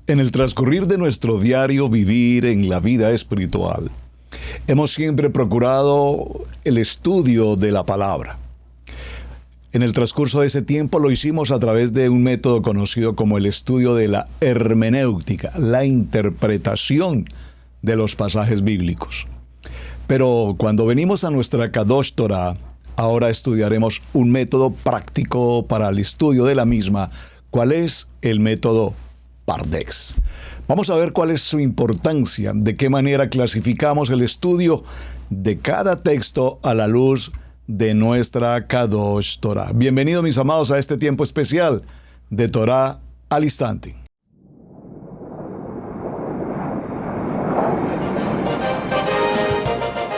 En el transcurrir de nuestro diario vivir en la vida espiritual, hemos siempre procurado el estudio de la palabra. En el transcurso de ese tiempo lo hicimos a través de un método conocido como el estudio de la hermenéutica, la interpretación de los pasajes bíblicos. Pero cuando venimos a nuestra Kadosh Torah, ahora estudiaremos un método práctico para el estudio de la misma. ¿Cuál es el método Pardex? Vamos a ver cuál es su importancia, de qué manera clasificamos el estudio de cada texto a la luz de nuestra Kadosh Torah. Bienvenidos, mis amados, a este tiempo especial de Torah al Instante.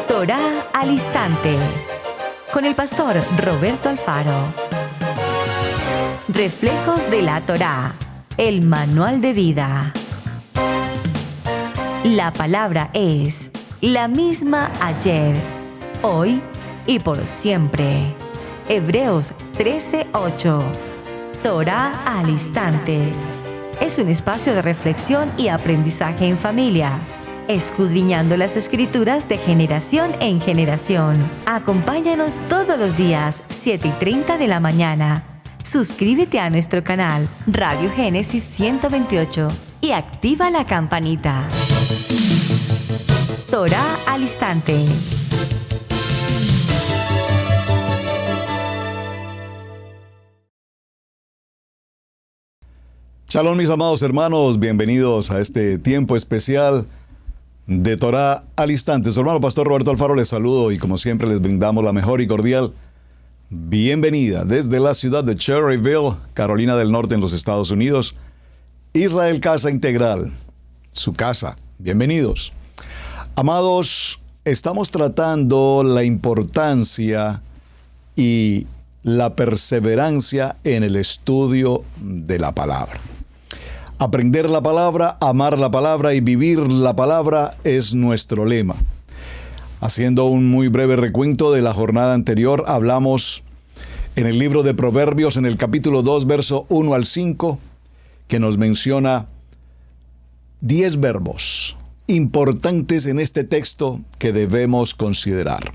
Torah al Instante, con el pastor Roberto Alfaro. Reflejos de la Torah, el manual de vida. La palabra es la misma ayer, hoy y por siempre. Hebreos 13:8. Torah al Instante. Es un espacio de reflexión y aprendizaje en familia, escudriñando las Escrituras de generación en generación. Acompáñanos todos los días, 7:30 de la mañana. Suscríbete a nuestro canal Radio Génesis 128 y activa la campanita. Torah al Instante. Shalom, mis amados hermanos, bienvenidos a este tiempo especial de Torah al Instante. Su hermano pastor Roberto Alfaro les saludo y como siempre les brindamos la mejor y cordial bienvenida desde la ciudad de Cherryville, Carolina del Norte, en los Estados Unidos. Israel Casa Integral, su casa. Bienvenidos. Amados, estamos tratando la importancia y la perseverancia en el estudio de la palabra. Aprender la palabra, amar la palabra y vivir la palabra es nuestro lema. Haciendo un muy breve recuento de la jornada anterior, hablamos en el libro de Proverbios, en el capítulo 2, verso 1 al 5, que nos menciona 10 verbos importantes en este texto que debemos considerar.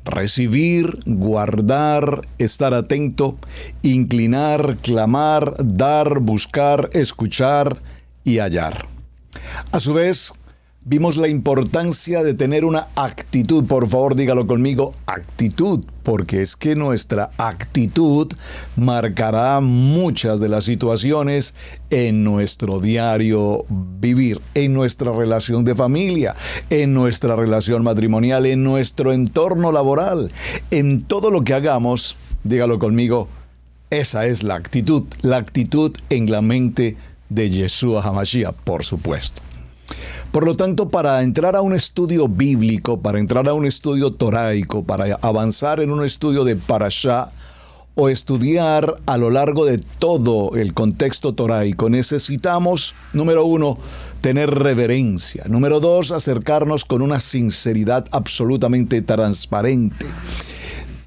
Recibir, guardar, estar atento, inclinar, clamar, dar, buscar, escuchar y hallar. A su vez, vimos la importancia de tener una actitud. Por favor, dígalo conmigo, actitud, porque es que nuestra actitud marcará muchas de las situaciones en nuestro diario vivir, en nuestra relación de familia, en nuestra relación matrimonial, en nuestro entorno laboral, en todo lo que hagamos. Dígalo conmigo, esa es la actitud en la mente de Yeshua HaMashiach, por supuesto. Por lo tanto, para entrar a un estudio bíblico, para entrar a un estudio toraico, para avanzar en un estudio de Parashá o estudiar a lo largo de todo el contexto toraico, necesitamos, número 1, tener reverencia. Número 2, acercarnos con una sinceridad absolutamente transparente.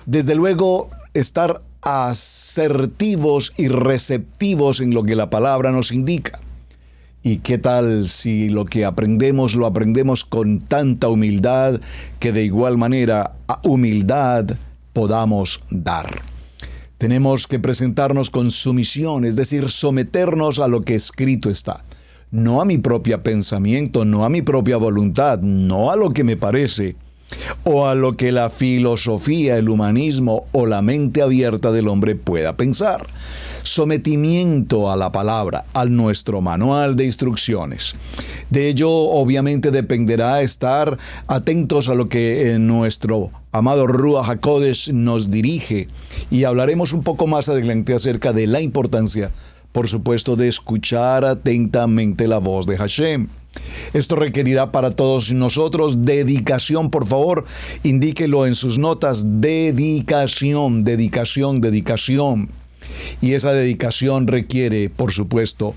Desde luego, estar asertivos y receptivos en lo que la palabra nos indica. ¿Y qué tal si lo que aprendemos lo aprendemos con tanta humildad que de igual manera humildad podamos dar? Tenemos que presentarnos con sumisión, es decir, someternos a lo que escrito está. No a mi propio pensamiento, no a mi propia voluntad, no a lo que me parece, o a lo que la filosofía, el humanismo o la mente abierta del hombre pueda pensar. Sometimiento a la palabra, a nuestro manual de instrucciones. De ello, obviamente, dependerá estar atentos a lo que nuestro amado Ruach HaKodesh nos dirige. Y hablaremos un poco más adelante acerca de la importancia, por supuesto, de escuchar atentamente la voz de Hashem. Esto requerirá para todos nosotros dedicación. Por favor, indíquelo en sus notas. Dedicación. Y esa dedicación requiere, por supuesto,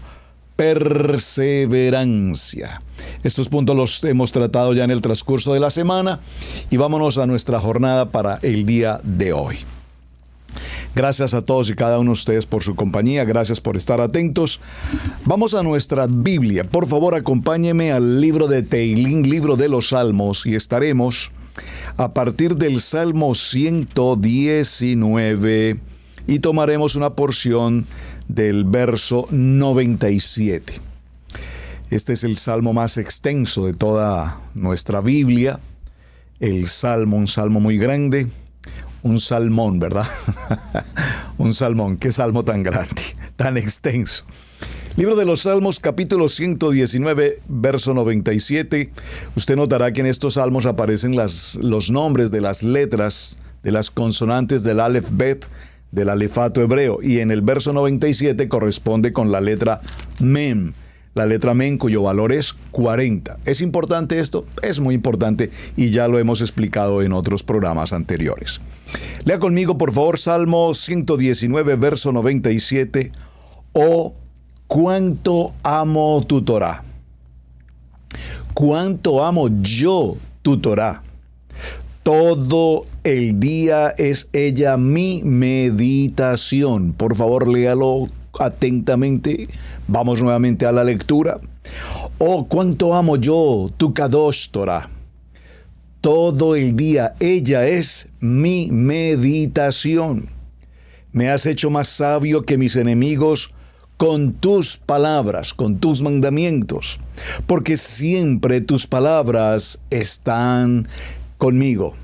perseverancia. Estos puntos los hemos tratado ya en el transcurso de la semana y vámonos a nuestra jornada para el día de hoy. Gracias a todos y cada uno de ustedes por su compañía. Gracias por estar atentos. Vamos a nuestra Biblia. Por favor, acompáñeme al libro de Teilín, libro de los Salmos, y estaremos a partir del Salmo 119 y tomaremos una porción del verso 97. Este es el salmo más extenso de toda nuestra Biblia. El salmo, un salmo muy grande, un salmón, ¿verdad? Un salmón, qué salmo tan grande, tan extenso. Libro de los Salmos, capítulo 119, verso 97. Usted notará que en estos salmos aparecen los nombres de las letras, de las consonantes del Aleph Bet, del alefato hebreo, y en el verso 97 corresponde con la letra Mem. La letra Men, cuyo valor es 40. ¿Es importante esto? Es muy importante y ya lo hemos explicado en otros programas anteriores. Lea conmigo, por favor, Salmo 119, verso 97. Oh, cuánto amo tu Torá. Cuánto amo yo tu Torá. Todo el día es ella mi meditación. Por favor, léalo atentamente. Vamos nuevamente a la lectura. Oh, cuánto amo yo tu Kadosh Torah. Todo el día ella es mi meditación. Me has hecho más sabio que mis enemigos con tus palabras, con tus mandamientos, porque siempre tus palabras están conmigo.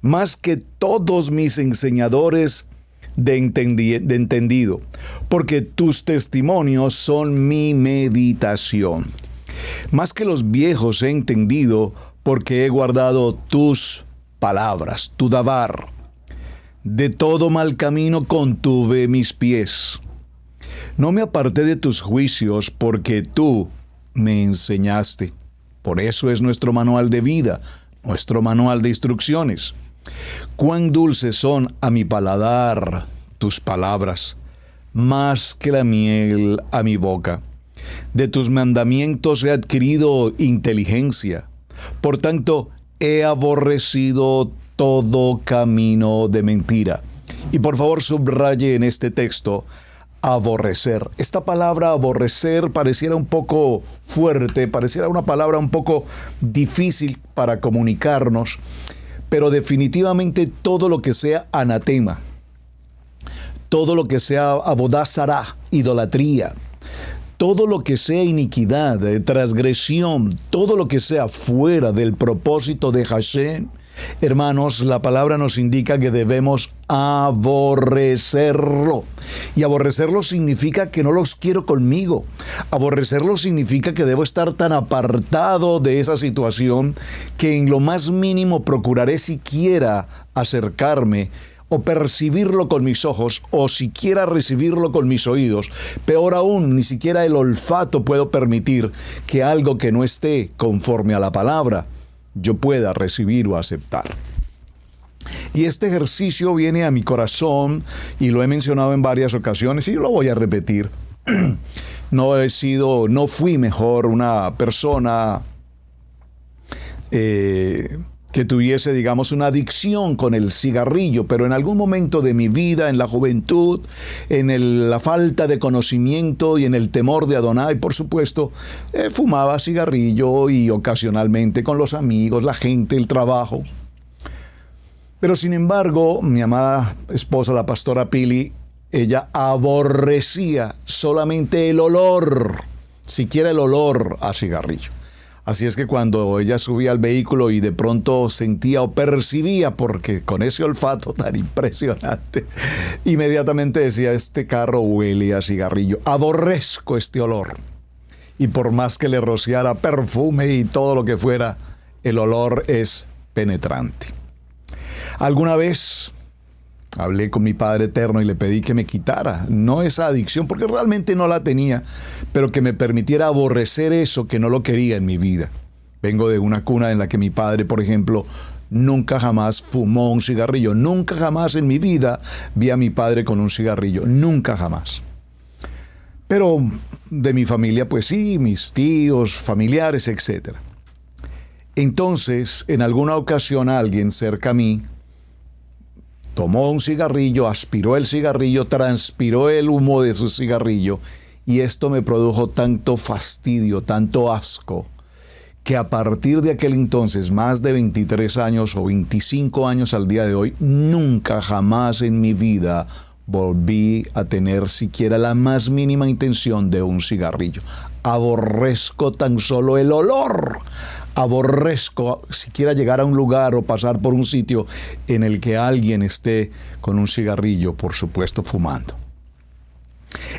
Más que todos mis enseñadores de entendido, porque tus testimonios son mi meditación. Más que los viejos he entendido, porque he guardado tus palabras, tu davar. De todo mal camino contuve mis pies. No me aparté de tus juicios, porque tú me enseñaste. Por eso es nuestro manual de vida, nuestro manual de instrucciones. Cuán dulces son a mi paladar tus palabras, más que la miel a mi boca. De tus mandamientos he adquirido inteligencia. Por tanto, he aborrecido todo camino de mentira. Y por favor, subraye en este texto, aborrecer. Esta palabra aborrecer pareciera un poco fuerte, pareciera una palabra un poco difícil para comunicarnos, pero definitivamente todo lo que sea anatema, todo lo que sea abodá zará, idolatría, todo lo que sea iniquidad, transgresión, todo lo que sea fuera del propósito de Hashem, hermanos, la palabra nos indica que debemos aborrecerlo. Y aborrecerlo significa que no los quiero conmigo. Aborrecerlo significa que debo estar tan apartado de esa situación que en lo más mínimo procuraré siquiera acercarme o percibirlo con mis ojos, o siquiera recibirlo con mis oídos. Peor aún, ni siquiera el olfato puedo permitir que algo que no esté conforme a la palabra yo pueda recibir o aceptar. Y este ejercicio viene a mi corazón, y lo he mencionado en varias ocasiones, y lo voy a repetir. No fui mejor una persona que tuviese, digamos, una adicción con el cigarrillo, pero en algún momento de mi vida, en la juventud, la falta de conocimiento y en el temor de Adonai, por supuesto, fumaba cigarrillo, y ocasionalmente con los amigos, la gente, el trabajo. Pero sin embargo, mi amada esposa, la pastora Pili, ella aborrecía solamente el olor, siquiera el olor a cigarrillo. Así es que cuando ella subía al vehículo y de pronto sentía o percibía, porque con ese olfato tan impresionante, inmediatamente decía, este carro huele a cigarrillo, aborrezco este olor. Y por más que le rociara perfume y todo lo que fuera, el olor es penetrante. Alguna vez hablé con mi Padre Eterno y le pedí que me quitara, no esa adicción, porque realmente no la tenía, pero que me permitiera aborrecer eso que no lo quería en mi vida. Vengo de una cuna en la que mi padre, por ejemplo, nunca jamás fumó un cigarrillo. Nunca jamás en mi vida vi a mi padre con un cigarrillo. Nunca jamás. Pero de mi familia, pues sí, mis tíos, familiares, etc. Entonces, en alguna ocasión alguien cerca a mí tomó un cigarrillo, aspiró el cigarrillo, transpiró el humo de su cigarrillo, y esto me produjo tanto fastidio, tanto asco, que a partir de aquel entonces, más de 23 años o 25 años al día de hoy, nunca jamás en mi vida volví a tener siquiera la más mínima intención de un cigarrillo. Aborrezco tan solo el olor. Aborrezco siquiera llegar a un lugar o pasar por un sitio en el que alguien esté con un cigarrillo, por supuesto, fumando.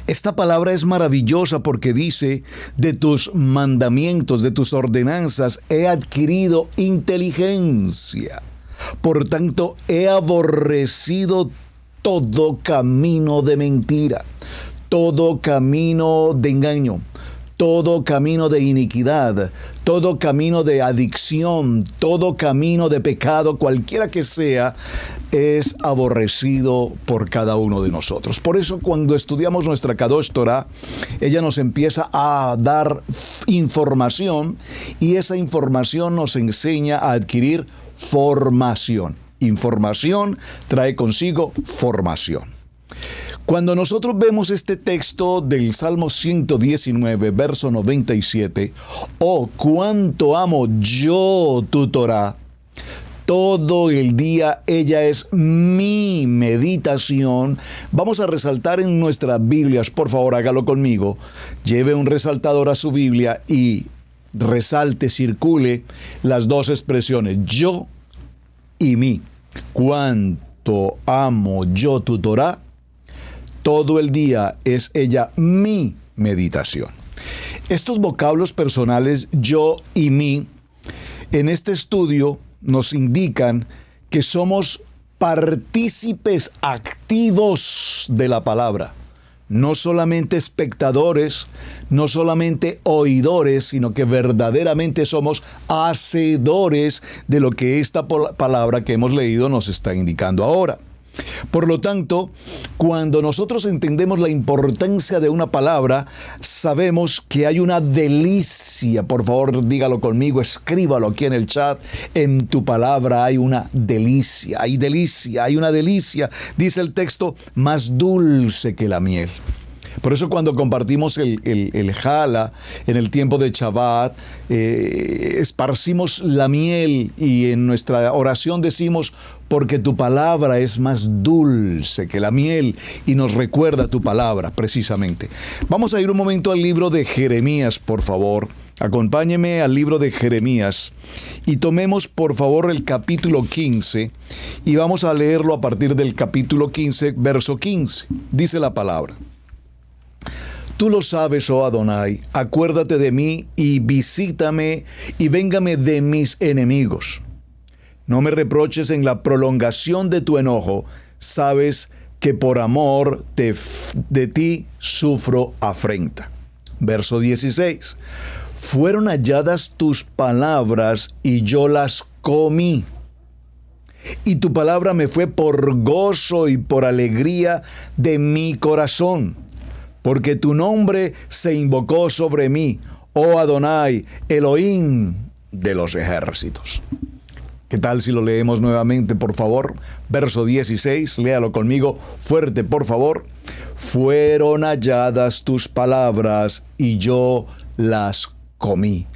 Esta palabra es maravillosa porque dice: de tus mandamientos, de tus ordenanzas, he adquirido inteligencia. Por tanto, he aborrecido todo camino de mentira, todo camino de engaño, todo camino de iniquidad, todo camino de adicción, todo camino de pecado, cualquiera que sea, es aborrecido por cada uno de nosotros. Por eso cuando estudiamos nuestra Kadosh Torah, ella nos empieza a dar información, y esa información nos enseña a adquirir formación. Información trae consigo formación. Cuando nosotros vemos este texto del Salmo 119, verso 97, oh, cuánto amo yo tu Torah, todo el día ella es mi meditación. Vamos a resaltar en nuestras Biblias, por favor, hágalo conmigo. Lleve un resaltador a su Biblia y resalte, circule las dos expresiones, yo y mí. Cuánto amo yo tu Torah, todo el día es ella mi meditación. Estos vocablos personales, yo y mí, en este estudio nos indican que somos partícipes activos de la palabra. No solamente espectadores, no solamente oidores, sino que verdaderamente somos hacedores de lo que esta palabra que hemos leído nos está indicando ahora. Por lo tanto, cuando nosotros entendemos la importancia de una palabra, sabemos que hay una delicia. Por favor, dígalo conmigo, escríbalo aquí en el chat. En tu palabra hay una delicia, hay una delicia. Dice el texto, más dulce que la miel. Por eso cuando compartimos el Jala en el tiempo de Shabbat, esparcimos la miel, y en nuestra oración decimos, porque tu palabra es más dulce que la miel, y nos recuerda tu palabra precisamente. Vamos a ir un momento al libro de Jeremías, por favor. Acompáñeme al libro de Jeremías y tomemos por favor el capítulo 15 y vamos a leerlo a partir del capítulo 15, verso 15. Dice la palabra. Tú lo sabes, oh Adonai, acuérdate de mí y visítame y véngame de mis enemigos. No me reproches en la prolongación de tu enojo, sabes que por amor de ti sufro afrenta. Verso 16. Fueron halladas tus palabras y yo las comí. Y tu palabra me fue por gozo y por alegría de mi corazón. Porque tu nombre se invocó sobre mí, oh Adonai, Elohim de los ejércitos. ¿Qué tal si lo leemos nuevamente, por favor? Verso 16, léalo conmigo, fuerte, por favor. Fueron halladas tus palabras y yo las comí.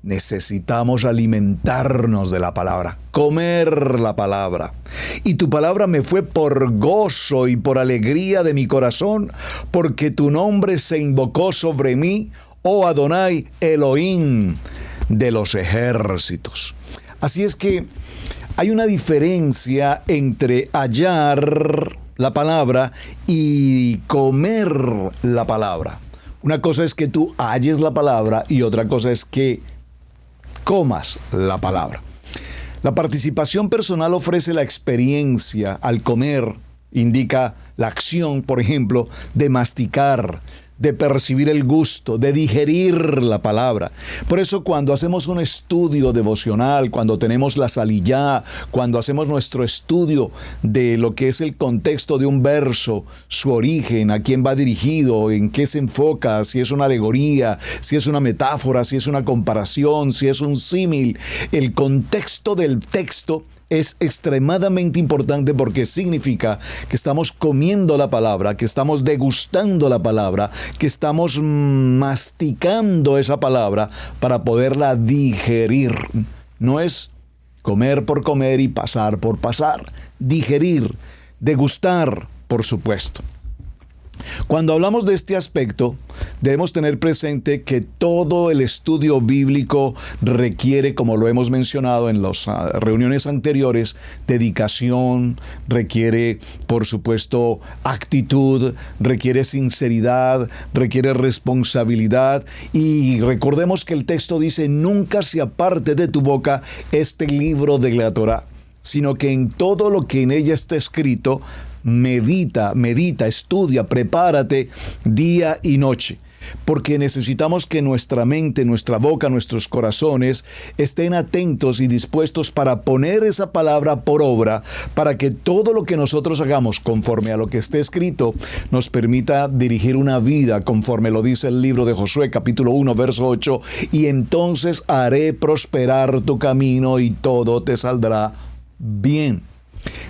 Necesitamos alimentarnos de la palabra, comer la palabra. Y tu palabra me fue por gozo y por alegría de mi corazón, porque tu nombre se invocó sobre mí, oh Adonai, Elohim de los ejércitos. Así es que hay una diferencia entre hallar la palabra y comer la palabra. Una cosa es que tú halles la palabra y otra cosa es que comas la palabra. La participación personal ofrece la experiencia al comer, indica la acción, por ejemplo, de masticar, de percibir el gusto, de digerir la palabra. Por eso cuando hacemos un estudio devocional, cuando tenemos la saliyá, cuando hacemos nuestro estudio de lo que es el contexto de un verso, su origen, a quién va dirigido, en qué se enfoca, si es una alegoría, si es una metáfora, si es una comparación, si es un símil, el contexto del texto es extremadamente importante porque significa que estamos comiendo la palabra, que estamos degustando la palabra, que estamos masticando esa palabra para poderla digerir. No es comer por comer y pasar por pasar. Digerir, degustar, por supuesto. Cuando hablamos de este aspecto, debemos tener presente que todo el estudio bíblico requiere, como lo hemos mencionado en las reuniones anteriores, dedicación, requiere, por supuesto, actitud, requiere sinceridad, requiere responsabilidad. Y recordemos que el texto dice: nunca se aparte de tu boca este libro de la Torá, sino que en todo lo que en ella está escrito, medita, estudia, prepárate día y noche, porque necesitamos que nuestra mente, nuestra boca, nuestros corazones estén atentos y dispuestos para poner esa palabra por obra, para que todo lo que nosotros hagamos conforme a lo que esté escrito nos permita dirigir una vida conforme lo dice el libro de Josué capítulo 1 verso 8: y entonces haré prosperar tu camino y todo te saldrá bien.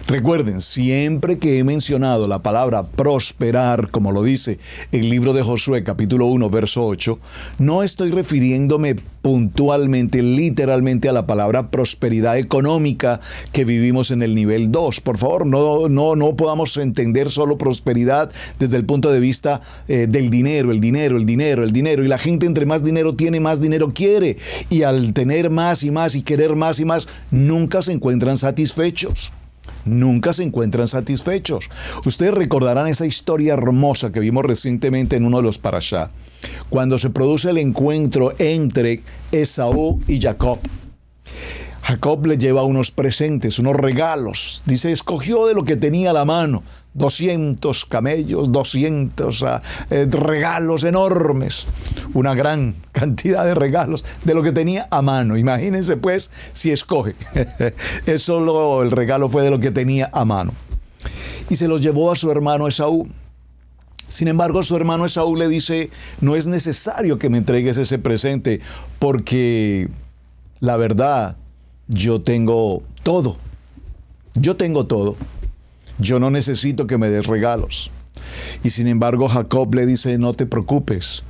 Recuerden, siempre que he mencionado la palabra prosperar, como lo dice el libro de Josué capítulo 1 verso 8, no estoy refiriéndome puntualmente, literalmente a la palabra prosperidad económica que vivimos en el nivel 2. Por favor, no podamos entender solo prosperidad desde el punto de vista del dinero, el dinero. Y la gente, entre más dinero tiene, más dinero quiere. Y al tener más y más y querer más y más, nunca se encuentran satisfechos. Ustedes recordarán esa historia hermosa que vimos recientemente en uno de los parashá, cuando se produce el encuentro entre Esaú y Jacob. Jacob le lleva unos presentes, unos regalos. Dice, escogió de lo que tenía a la mano, 200 camellos, 200 regalos enormes, una gran cantidad de regalos de lo que tenía a mano. Imagínense pues si escoge. El regalo fue de lo que tenía a mano. Y se los llevó a su hermano Esaú. Sin embargo, su hermano Esaú le dice, no es necesario que me entregues ese presente, porque la verdad, yo tengo todo. Yo no necesito que me des regalos. Y sin embargo, Jacob le dice, no te preocupes,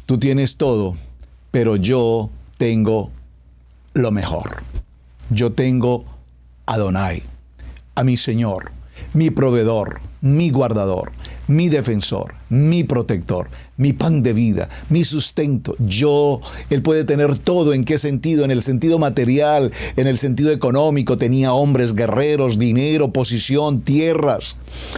tú tienes todo, pero yo tengo lo mejor. Yo tengo a Adonai, a mi Señor, mi proveedor, mi guardador, mi defensor, mi protector, mi pan de vida, mi sustento. Él puede tener todo. ¿En qué sentido? En el sentido material, en el sentido económico. Tenía hombres, guerreros, dinero, posición, tierras.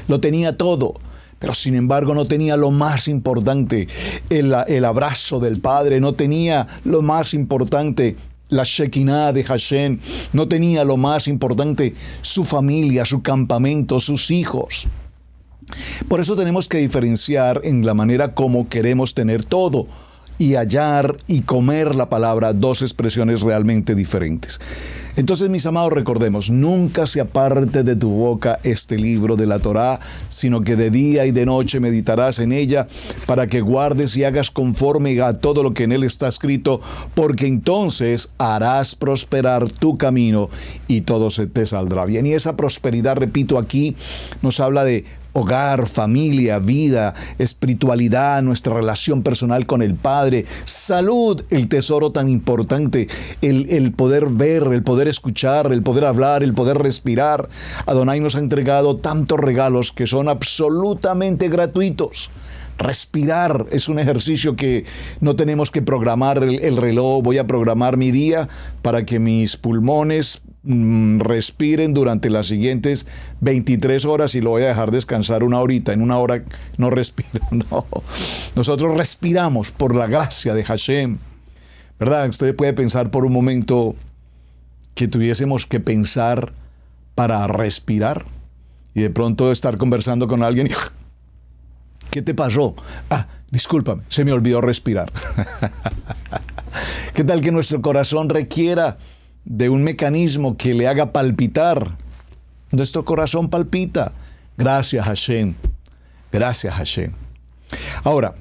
Lo tenía todo. Pero sin embargo no tenía lo más importante, el abrazo del Padre. No tenía lo más importante, la Shekinah de Hashem. No tenía lo más importante, su familia, su campamento, sus hijos. Por eso tenemos que diferenciar en la manera como queremos tener todo y hallar y comer la palabra, dos expresiones realmente diferentes. Entonces, mis amados, recordemos, nunca se aparte de tu boca este libro de la Torá, sino que de día y de noche meditarás en ella, para que guardes y hagas conforme a todo lo que en él está escrito, porque entonces harás prosperar tu camino y todo se te saldrá bien. Y esa prosperidad, repito, aquí nos habla de hogar, familia, vida, espiritualidad, nuestra relación personal con el Padre, salud, el tesoro tan importante, el poder ver, el poder escuchar, el poder hablar, el poder respirar. Adonai nos ha entregado tantos regalos que son absolutamente gratuitos. Respirar es un ejercicio que no tenemos que programar el reloj. Voy a programar mi día para que mis pulmones respiren durante las siguientes 23 horas y lo voy a dejar descansar una horita. En una hora no respiro. No. Nosotros respiramos por la gracia de Hashem. ¿Verdad? Usted puede pensar por un momento que tuviésemos que pensar para respirar y de pronto estar conversando con alguien y ¿qué te pasó? Discúlpame, se me olvidó respirar. ¿Qué tal que nuestro corazón requiera de un mecanismo que le haga palpitar? Nuestro corazón palpita. Gracias, Hashem. Gracias, Hashem. Ahora,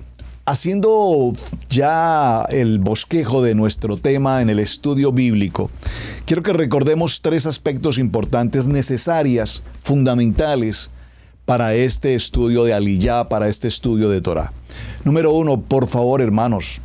haciendo ya el bosquejo de nuestro tema en el estudio bíblico, quiero que recordemos 3 aspectos importantes, necesarias, fundamentales para este estudio de Aliyah, para este estudio de Torah. Número 1, por favor, hermanos,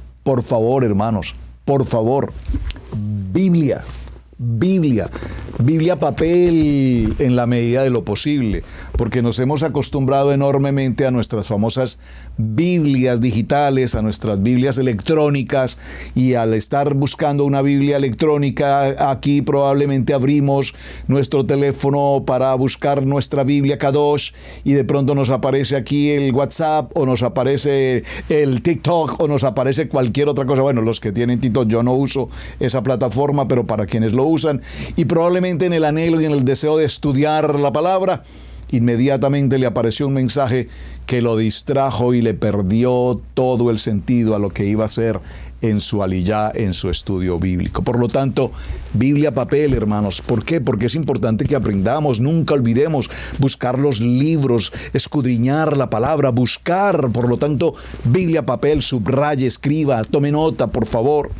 Biblia papel en la medida de lo posible, porque nos hemos acostumbrado enormemente a nuestras famosas Biblias digitales, a nuestras Biblias electrónicas, y al estar buscando una Biblia electrónica, aquí probablemente abrimos nuestro teléfono para buscar nuestra Biblia Kadosh, y de pronto nos aparece aquí el WhatsApp, o nos aparece el TikTok, o nos aparece cualquier otra cosa. Bueno, los que tienen TikTok, yo no uso esa plataforma, pero para quienes lo usan, y probablemente en el anhelo y en el deseo de estudiar la palabra, inmediatamente le apareció un mensaje que lo distrajo y le perdió todo el sentido a lo que iba a hacer en su Aliyah, en su estudio bíblico. Por lo tanto, Biblia papel, hermanos. ¿Por qué? Porque es importante que aprendamos, nunca olvidemos buscar los libros, escudriñar la palabra, buscar. Por lo tanto, Biblia papel, subraye, escriba, tome nota, por favor.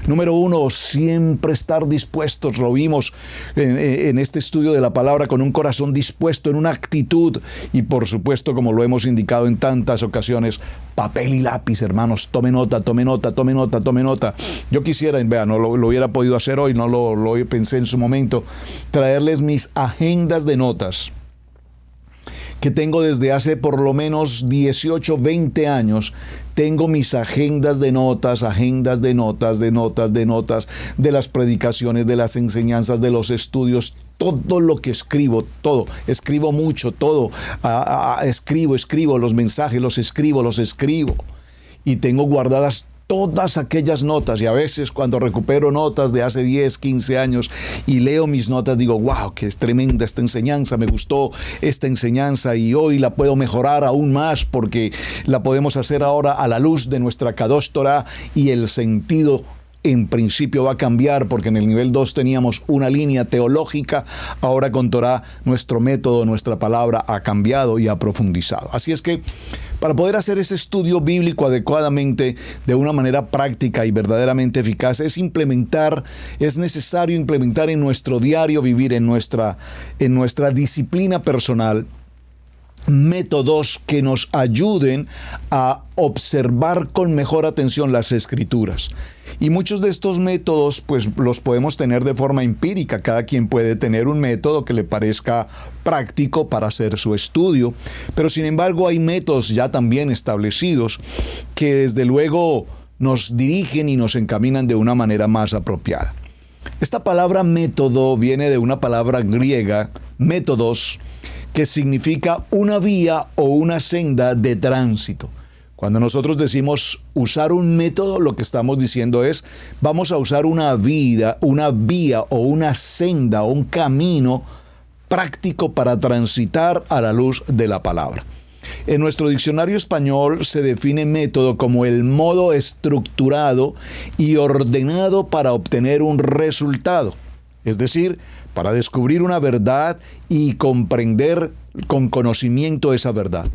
Número 1, siempre estar dispuestos. Lo vimos en este estudio de la palabra, con un corazón dispuesto, en una actitud, y por supuesto, como lo hemos indicado en tantas ocasiones, papel y lápiz, hermanos. Tome nota. Yo quisiera, no lo hubiera podido hacer hoy, no lo pensé en su momento, traerles mis agendas de notas que tengo desde hace por lo menos 18, 20 años. Tengo mis agendas de notas de las predicaciones, de las enseñanzas, de los estudios, todo lo que escribo, todo. Escribo mucho, todo. Escribo los mensajes, los escribo. Y tengo guardadas todas aquellas notas, y a veces cuando recupero notas de hace 10, 15 años y leo mis notas, digo, wow, que es tremenda esta enseñanza, me gustó esta enseñanza, y hoy la puedo mejorar aún más porque la podemos hacer ahora a la luz de nuestra Kadosh Torah, y el sentido en principio va a cambiar, porque en el nivel 2 teníamos una línea teológica, ahora con Torah nuestro método, nuestra palabra ha cambiado y ha profundizado. Así es que para poder hacer ese estudio bíblico adecuadamente, de una manera práctica y verdaderamente eficaz, es necesario implementar en nuestro diario vivir, en nuestra disciplina personal, métodos que nos ayuden a observar con mejor atención las Escrituras. Y muchos de estos métodos pues los podemos tener de forma empírica. Cada quien puede tener un método que le parezca práctico para hacer su estudio, pero sin embargo hay métodos ya también establecidos que desde luego nos dirigen y nos encaminan de una manera más apropiada. Esta palabra método viene de una palabra griega, métodos, que significa una vía o una senda de tránsito. Cuando nosotros decimos usar un método, lo que estamos diciendo es, vamos a usar una vía o una senda, un camino práctico para transitar a la luz de la palabra. En nuestro diccionario español se define método como el modo estructurado y ordenado para obtener un resultado. Es decir, para descubrir una verdad y comprender con conocimiento esa verdad.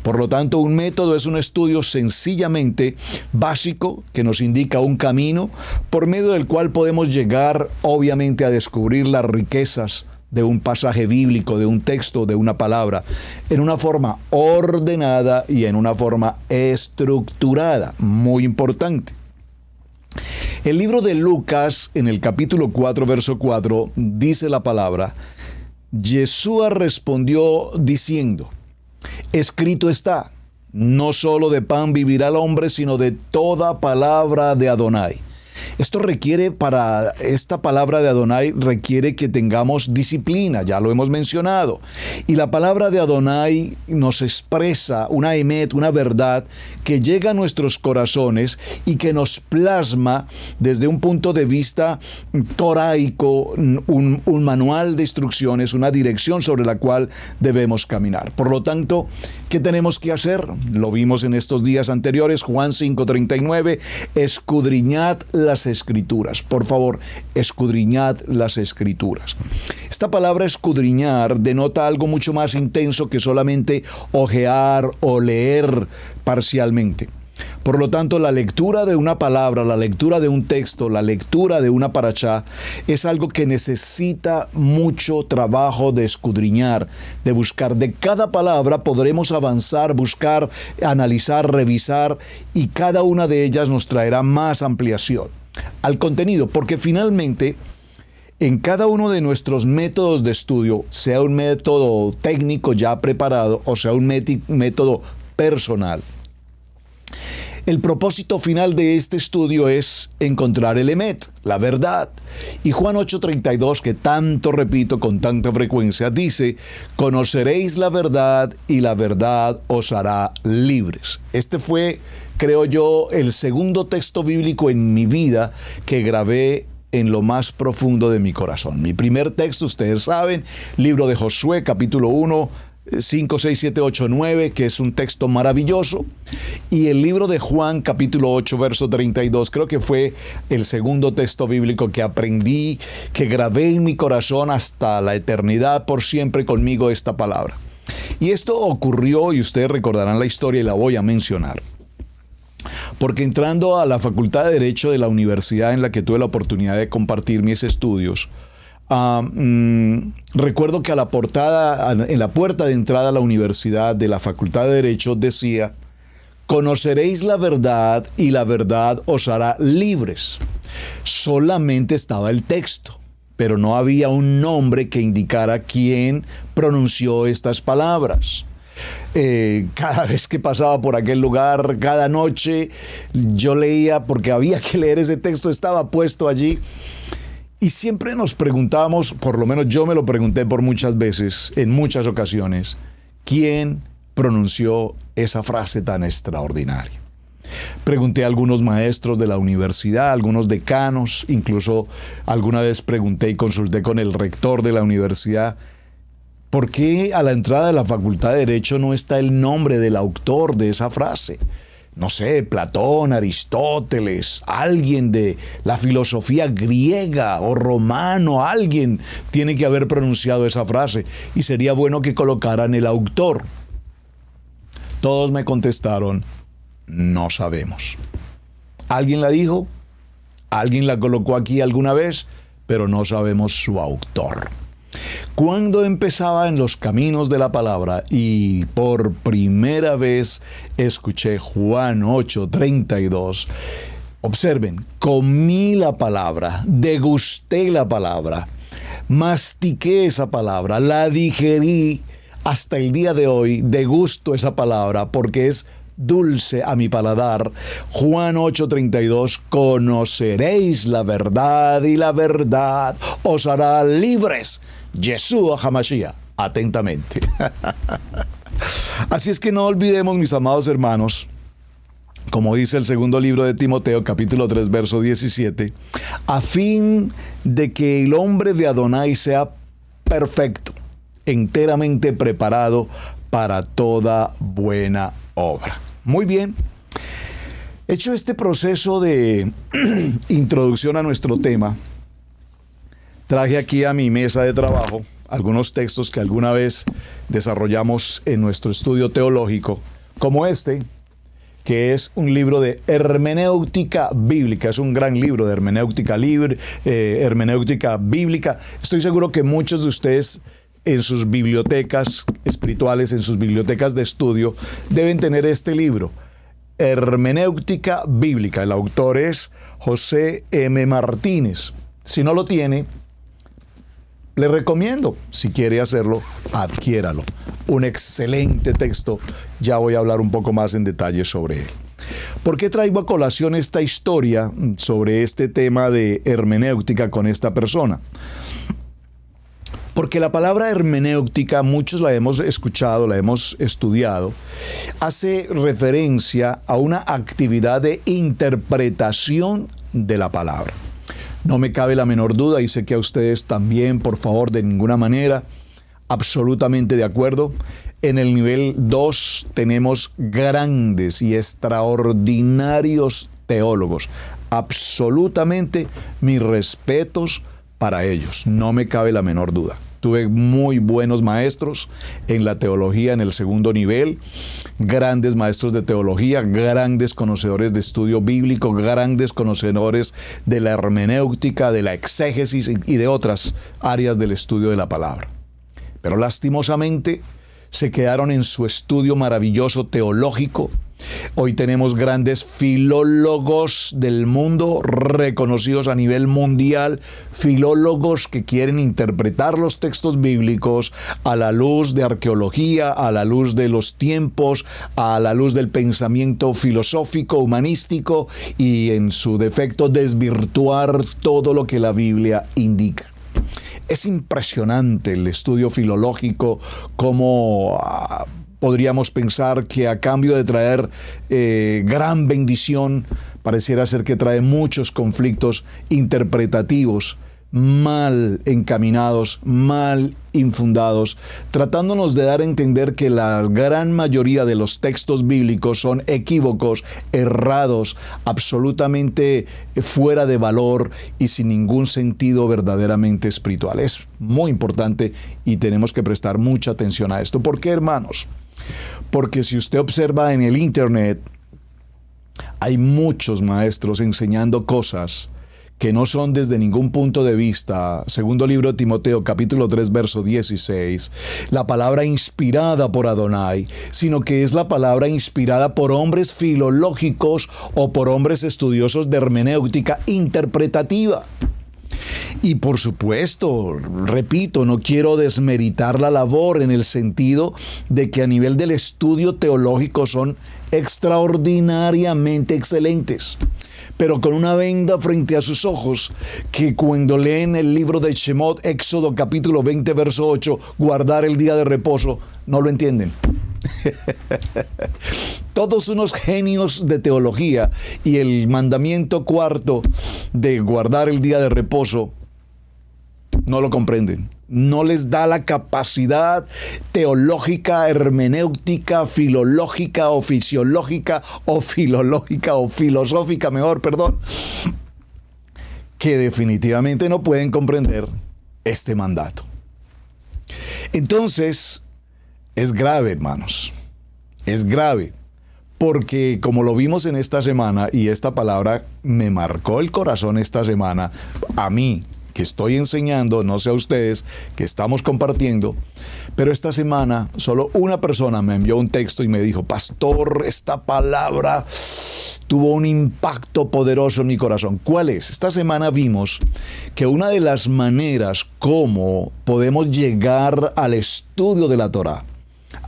Por lo tanto, un método es un estudio sencillamente básico que nos indica un camino por medio del cual podemos llegar, obviamente, a descubrir las riquezas de un pasaje bíblico, de un texto, de una palabra, en una forma ordenada y en una forma estructurada. Muy importante. El libro de Lucas, en el capítulo 4, verso 4, dice la palabra: Yeshua respondió diciendo, escrito está, no solo de pan vivirá el hombre, sino de toda palabra de Adonai. Esto requiere, para esta palabra de Adonai, requiere que tengamos disciplina, ya lo hemos mencionado. Y la palabra de Adonai nos expresa una emet, una verdad que llega a nuestros corazones y que nos plasma desde un punto de vista toraico, un manual de instrucciones, una dirección sobre la cual debemos caminar. Por lo tanto, ¿qué tenemos que hacer? Lo vimos en estos días anteriores, Juan 5:39, escudriñad las Escrituras. Por favor, escudriñad las Escrituras. Esta palabra escudriñar denota algo mucho más intenso que solamente ojear o leer parcialmente. Por lo tanto, la lectura de una palabra, la lectura de un texto, la lectura de una parashá es algo que necesita mucho trabajo de escudriñar, de buscar. De cada palabra podremos avanzar, buscar, analizar, revisar, y cada una de ellas nos traerá más ampliación al contenido, porque finalmente en cada uno de nuestros métodos de estudio, sea un método técnico ya preparado o sea un método personal, el propósito final de este estudio es encontrar el emet, la verdad. Y Juan 8:32, que tanto repito con tanta frecuencia, dice: conoceréis la verdad y la verdad os hará libres. Este fue, creo yo, el segundo texto bíblico en mi vida que grabé en lo más profundo de mi corazón. Mi primer texto, ustedes saben, libro de Josué, capítulo 1, 5, 6, 7, 8, 9, que es un texto maravilloso. Y el libro de Juan, capítulo 8, verso 32, creo que fue el segundo texto bíblico que aprendí, que grabé en mi corazón hasta la eternidad, por siempre conmigo esta palabra. Y esto ocurrió, y ustedes recordarán la historia y la voy a mencionar. Porque entrando a la Facultad de Derecho de la universidad en la que tuve la oportunidad de compartir mis estudios, recuerdo que a la portada, en la puerta de entrada a la universidad de la Facultad de Derecho decía: conoceréis la verdad y la verdad os hará libres. Solamente estaba el texto, pero no había un nombre que indicara quién pronunció estas palabras. Cada vez que pasaba por aquel lugar, cada noche, yo leía, porque había que leer ese texto, estaba puesto allí. Y siempre nos preguntábamos, por lo menos yo me lo pregunté por muchas veces, en muchas ocasiones, ¿quién pronunció esa frase tan extraordinaria? Pregunté a algunos maestros de la universidad, algunos decanos, incluso alguna vez pregunté y consulté con el rector de la universidad: ¿por qué a la entrada de la Facultad de Derecho no está el nombre del autor de esa frase? No sé, Platón, Aristóteles, alguien de la filosofía griega o romano, alguien tiene que haber pronunciado esa frase y sería bueno que colocaran el autor. Todos me contestaron: no sabemos. ¿Alguien la dijo? ¿Alguien la colocó aquí alguna vez? Pero no sabemos su autor. Cuando empezaba en los caminos de la palabra y por primera vez escuché Juan 8:32, observen, comí la palabra, degusté la palabra, mastiqué esa palabra, la digerí. Hasta el día de hoy degusto esa palabra porque es dulce a mi paladar. Juan 8:32, conoceréis la verdad y la verdad os hará libres. Yeshua HaMashiach, atentamente. Así es que no olvidemos, mis amados hermanos, como dice el segundo libro de Timoteo, capítulo 3, verso 17, a fin de que el hombre de Adonai sea perfecto, enteramente preparado para toda buena obra. Muy bien. Hecho este proceso de introducción a nuestro tema, traje aquí a mi mesa de trabajo algunos textos que alguna vez desarrollamos en nuestro estudio teológico, como este, que es un libro de hermenéutica bíblica. Es un gran libro de hermenéutica bíblica. Estoy seguro que muchos de ustedes en sus bibliotecas espirituales, en sus bibliotecas de estudio, deben tener este libro, Hermenéutica Bíblica. El autor es José M. Martínez. Si no lo tiene, le recomiendo, si quiere hacerlo, adquiéralo. Un excelente texto. Ya voy a hablar un poco más en detalle sobre él. ¿Por qué traigo a colación esta historia sobre este tema de hermenéutica con esta persona? Porque la palabra hermenéutica, muchos la hemos escuchado, la hemos estudiado, hace referencia a una actividad de interpretación de la palabra. No me cabe la menor duda, y sé que a ustedes también, por favor, de ninguna manera, absolutamente de acuerdo. En el nivel 2 tenemos grandes y extraordinarios teólogos. Absolutamente mis respetos para ellos, no me cabe la menor duda. Tuve muy buenos maestros en la teología en el segundo nivel, grandes maestros de teología, grandes conocedores de estudio bíblico, grandes conocedores de la hermenéutica, de la exégesis y de otras áreas del estudio de la palabra. Pero lastimosamente se quedaron en su estudio maravilloso teológico. Hoy tenemos grandes filólogos del mundo, reconocidos a nivel mundial, filólogos que quieren interpretar los textos bíblicos a la luz de arqueología, a la luz de los tiempos, a la luz del pensamiento filosófico, humanístico y en su defecto desvirtuar todo lo que la Biblia indica. Es impresionante el estudio filológico, cómo podríamos pensar que a cambio de traer gran bendición, pareciera ser que trae muchos conflictos interpretativos, mal encaminados, mal infundados, tratándonos de dar a entender que la gran mayoría de los textos bíblicos son equívocos, errados, absolutamente fuera de valor y sin ningún sentido verdaderamente espiritual. Es muy importante y tenemos que prestar mucha atención a esto. ¿Por qué, hermanos? Porque si usted observa en el internet, hay muchos maestros enseñando cosas que no son desde ningún punto de vista. Segundo libro de Timoteo, capítulo 3, verso 16, la palabra inspirada por Adonai, sino que es la palabra inspirada por hombres filológicos o por hombres estudiosos de hermenéutica interpretativa. Y por supuesto, repito, no quiero desmeritar la labor en el sentido de que a nivel del estudio teológico son extraordinariamente excelentes, pero con una venda frente a sus ojos, que cuando leen el libro de Shemot, Éxodo capítulo 20, verso 8, guardar el día de reposo, no lo entienden. Todos unos genios de teología, y el mandamiento cuarto de guardar el día de reposo no lo comprenden. No les da la capacidad teológica, hermenéutica, filológica o fisiológica o filológica o filosófica, que definitivamente no pueden comprender este mandato. Entonces, es grave, hermanos. Es grave. Porque como lo vimos en esta semana, y esta palabra me marcó el corazón esta semana, a mí, que estoy enseñando, no sé a ustedes, que estamos compartiendo, pero esta semana solo una persona me envió un texto y me dijo: pastor, esta palabra tuvo un impacto poderoso en mi corazón. ¿Cuál es? Esta semana vimos que una de las maneras como podemos llegar al estudio de la Torá,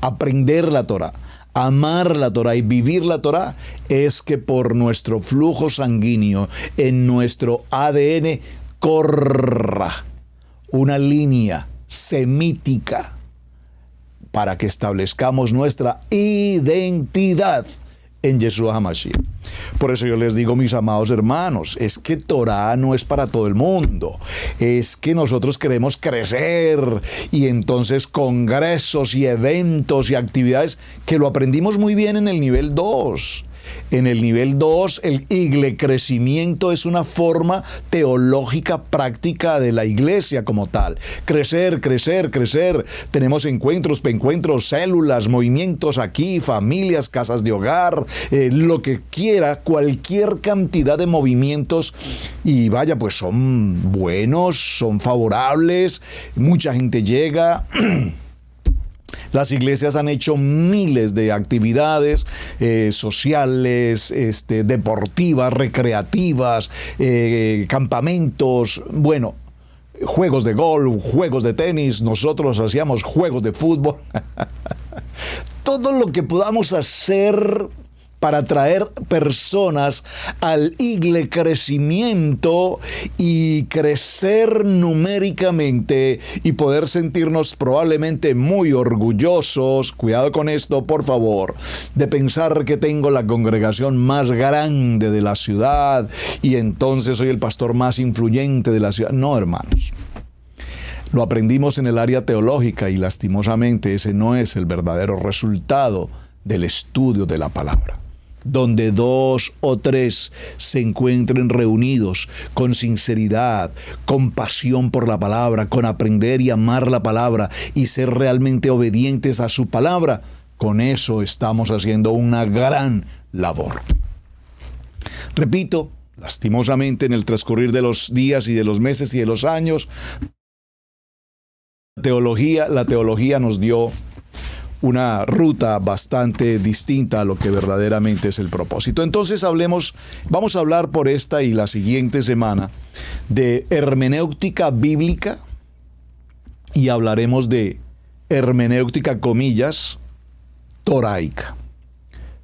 aprender la Torá, amar la Torá y vivir la Torá, es que por nuestro flujo sanguíneo, en nuestro ADN, corra una línea semítica para que establezcamos nuestra identidad en Yeshua HaMashiach. Por eso yo les digo, mis amados hermanos, es que Torah no es para todo el mundo. Es que nosotros queremos crecer y entonces congresos y eventos y actividades que lo aprendimos muy bien en el nivel 2. En el nivel 2, el iglecrecimiento es una forma teológica práctica de la iglesia como tal. Crecer, crecer, crecer. Tenemos encuentros, células, movimientos aquí, familias, casas de hogar, lo que quiera, cualquier cantidad de movimientos. Y vaya, pues son buenos, son favorables, mucha gente llega. Las iglesias han hecho miles de actividades sociales, deportivas, recreativas, campamentos, bueno, juegos de golf, juegos de tenis, nosotros hacíamos juegos de fútbol. Todo lo que podamos hacer para traer personas al iglecrecimiento y crecer numéricamente y poder sentirnos probablemente muy orgullosos, cuidado con esto por favor, de pensar que tengo la congregación más grande de la ciudad y entonces soy el pastor más influyente de la ciudad. No, hermanos. Lo aprendimos en el área teológica y lastimosamente ese no es el verdadero resultado del estudio de la palabra. donde 2 o 3 se encuentren reunidos con sinceridad, con pasión por la palabra, con aprender y amar la palabra y ser realmente obedientes a su palabra, con eso estamos haciendo una gran labor. Repito, lastimosamente en el transcurrir de los días y de los meses y de los años, la teología nos dio una ruta bastante distinta a lo que verdaderamente es el propósito. Entonces vamos a hablar por esta y la siguiente semana de hermenéutica bíblica y hablaremos de hermenéutica, comillas, toraica.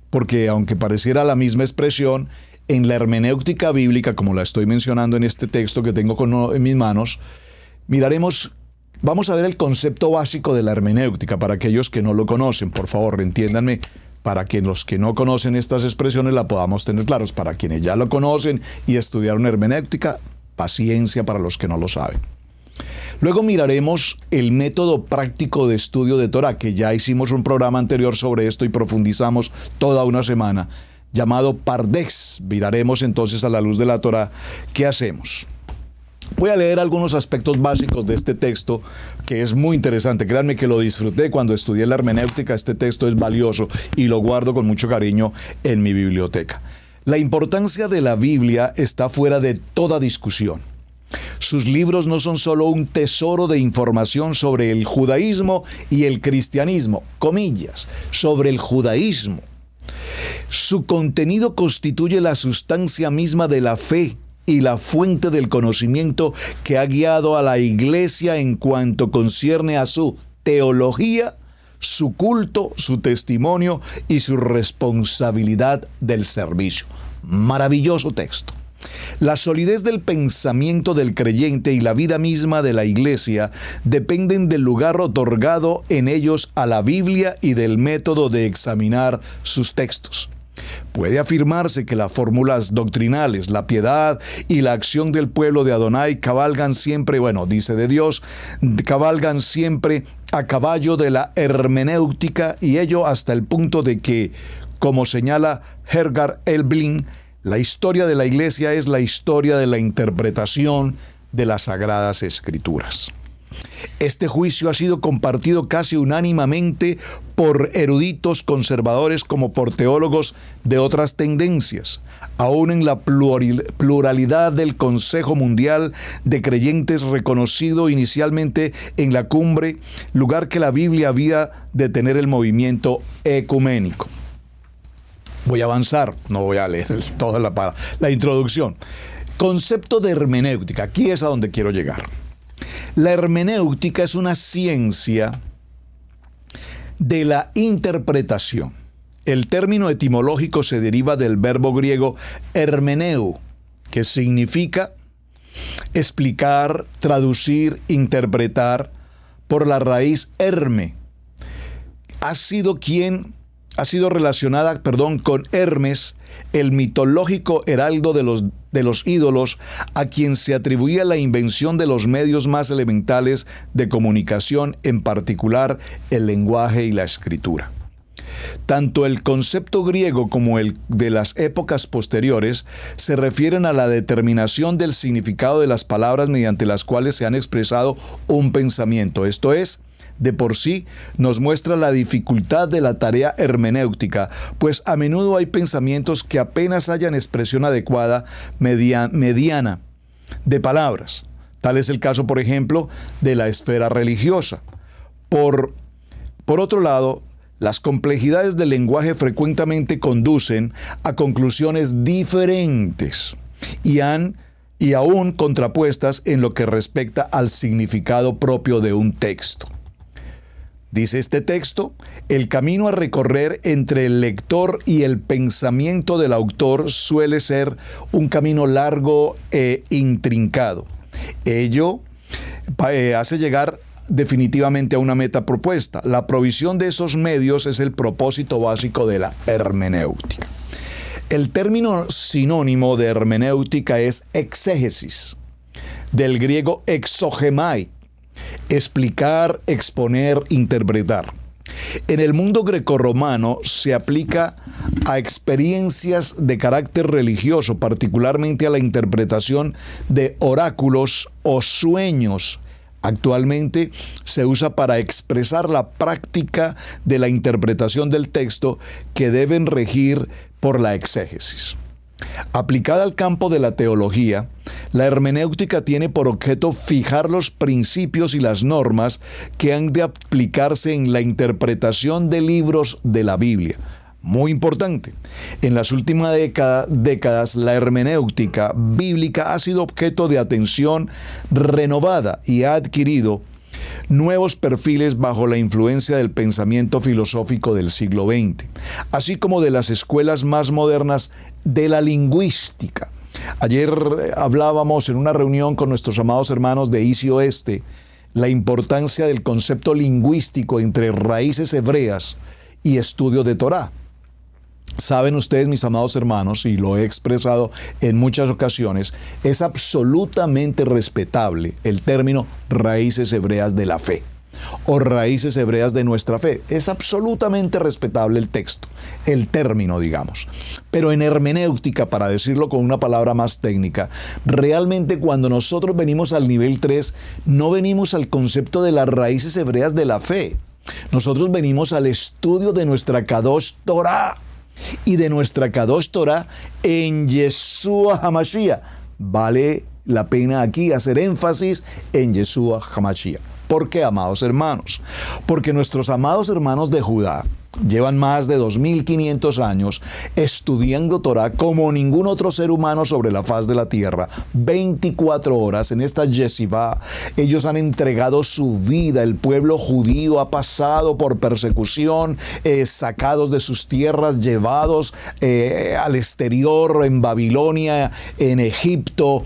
Porque aunque pareciera la misma expresión, en la hermenéutica bíblica, como la estoy mencionando en este texto que tengo en mis manos, vamos a ver el concepto básico de la hermenéutica para aquellos que no lo conocen. Por favor, entiéndanme, para que los que no conocen estas expresiones la podamos tener claros. Para quienes ya lo conocen y estudiaron hermenéutica, paciencia para los que no lo saben. Luego miraremos el método práctico de estudio de Torah, que ya hicimos un programa anterior sobre esto y profundizamos toda una semana, llamado Pardes. Miraremos entonces a la luz de la Torah qué hacemos. Voy a leer algunos aspectos básicos de este texto que es muy interesante. Créanme que lo disfruté cuando estudié la hermenéutica. Este texto es valioso y lo guardo con mucho cariño en mi biblioteca. La importancia de la Biblia está fuera de toda discusión. Sus libros no son solo un tesoro de información sobre el judaísmo y el cristianismo, comillas, sobre el judaísmo. Su contenido constituye la sustancia misma de la fe y la fuente del conocimiento que ha guiado a la Iglesia en cuanto concierne a su teología, su culto, su testimonio y su responsabilidad del servicio. Maravilloso texto. La solidez del pensamiento del creyente y la vida misma de la Iglesia dependen del lugar otorgado en ellos a la Biblia y del método de examinar sus textos. Puede afirmarse que las fórmulas doctrinales, la piedad y la acción del pueblo de Adonai cabalgan siempre, dice de Dios, cabalgan siempre a caballo de la hermenéutica, y ello hasta el punto de que, como señala Hergar Elblin, la historia de la Iglesia es la historia de la interpretación de las Sagradas Escrituras. Este juicio ha sido compartido casi unánimemente por eruditos conservadores como por teólogos de otras tendencias, aún en la pluralidad del Consejo Mundial de Creyentes reconocido inicialmente en la cumbre, lugar que la Biblia había de tener el movimiento ecuménico. Voy a avanzar, no voy a leer toda la introducción. Concepto de hermenéutica, aquí es a donde quiero llegar. La hermenéutica es una ciencia de la interpretación. El término etimológico se deriva del verbo griego hermeneu, que significa explicar, traducir, interpretar, por la raíz herme. Ha sido relacionada con Hermes, el mitológico heraldo de los ídolos, a quien se atribuía la invención de los medios más elementales de comunicación, en particular el lenguaje y la escritura. Tanto el concepto griego como el de las épocas posteriores se refieren a la determinación del significado de las palabras mediante las cuales se han expresado un pensamiento. Esto es, de por sí, nos muestra la dificultad de la tarea hermenéutica, pues a menudo hay pensamientos que apenas hallan expresión adecuada mediana de palabras. Tal es el caso, por ejemplo, de la esfera religiosa. Por otro lado, las complejidades del lenguaje frecuentemente conducen a conclusiones diferentes y aún contrapuestas en lo que respecta al significado propio de un texto. Dice este texto, el camino a recorrer entre el lector y el pensamiento del autor suele ser un camino largo e intrincado. Ello hace llegar definitivamente a una meta propuesta. La provisión de esos medios es el propósito básico de la hermenéutica. El término sinónimo de hermenéutica es exégesis, del griego exogemai, explicar, exponer, interpretar. En el mundo grecorromano se aplica a experiencias de carácter religioso, particularmente a la interpretación de oráculos o sueños. Actualmente se usa para expresar la práctica de la interpretación del texto que deben regir por la exégesis. Aplicada al campo de la teología, la hermenéutica tiene por objeto fijar los principios y las normas que han de aplicarse en la interpretación de libros de la Biblia. Muy importante. En las últimas décadas, la hermenéutica bíblica ha sido objeto de atención renovada y ha adquirido nuevos perfiles bajo la influencia del pensamiento filosófico del siglo XX, así como de las escuelas más modernas de la lingüística. Ayer hablábamos en una reunión con nuestros amados hermanos de East y Oeste la importancia del concepto lingüístico entre raíces hebreas y estudio de Torá. Saben ustedes, mis amados hermanos, y lo he expresado en muchas ocasiones, es absolutamente respetable el término raíces hebreas de la fe o raíces hebreas de nuestra fe. Es absolutamente respetable el texto, el término, digamos. Pero en hermenéutica, para decirlo con una palabra más técnica, realmente cuando nosotros venimos al nivel 3, no venimos al concepto de las raíces hebreas de la fe. Nosotros venimos al estudio de nuestra Kadosh Torah. Y de nuestra Kadosh Torah en Yeshua HaMashiach. Vale la pena aquí hacer énfasis en Yeshua HaMashiach. ¿Por qué, amados hermanos? Porque nuestros amados hermanos de Judá llevan más de 2500 años estudiando Torah como ningún otro ser humano sobre la faz de la tierra. 24 horas en esta yeshivá. Ellos han entregado su vida. El pueblo judío ha pasado por persecución, sacados de sus tierras, llevados al exterior, en Babilonia, en Egipto,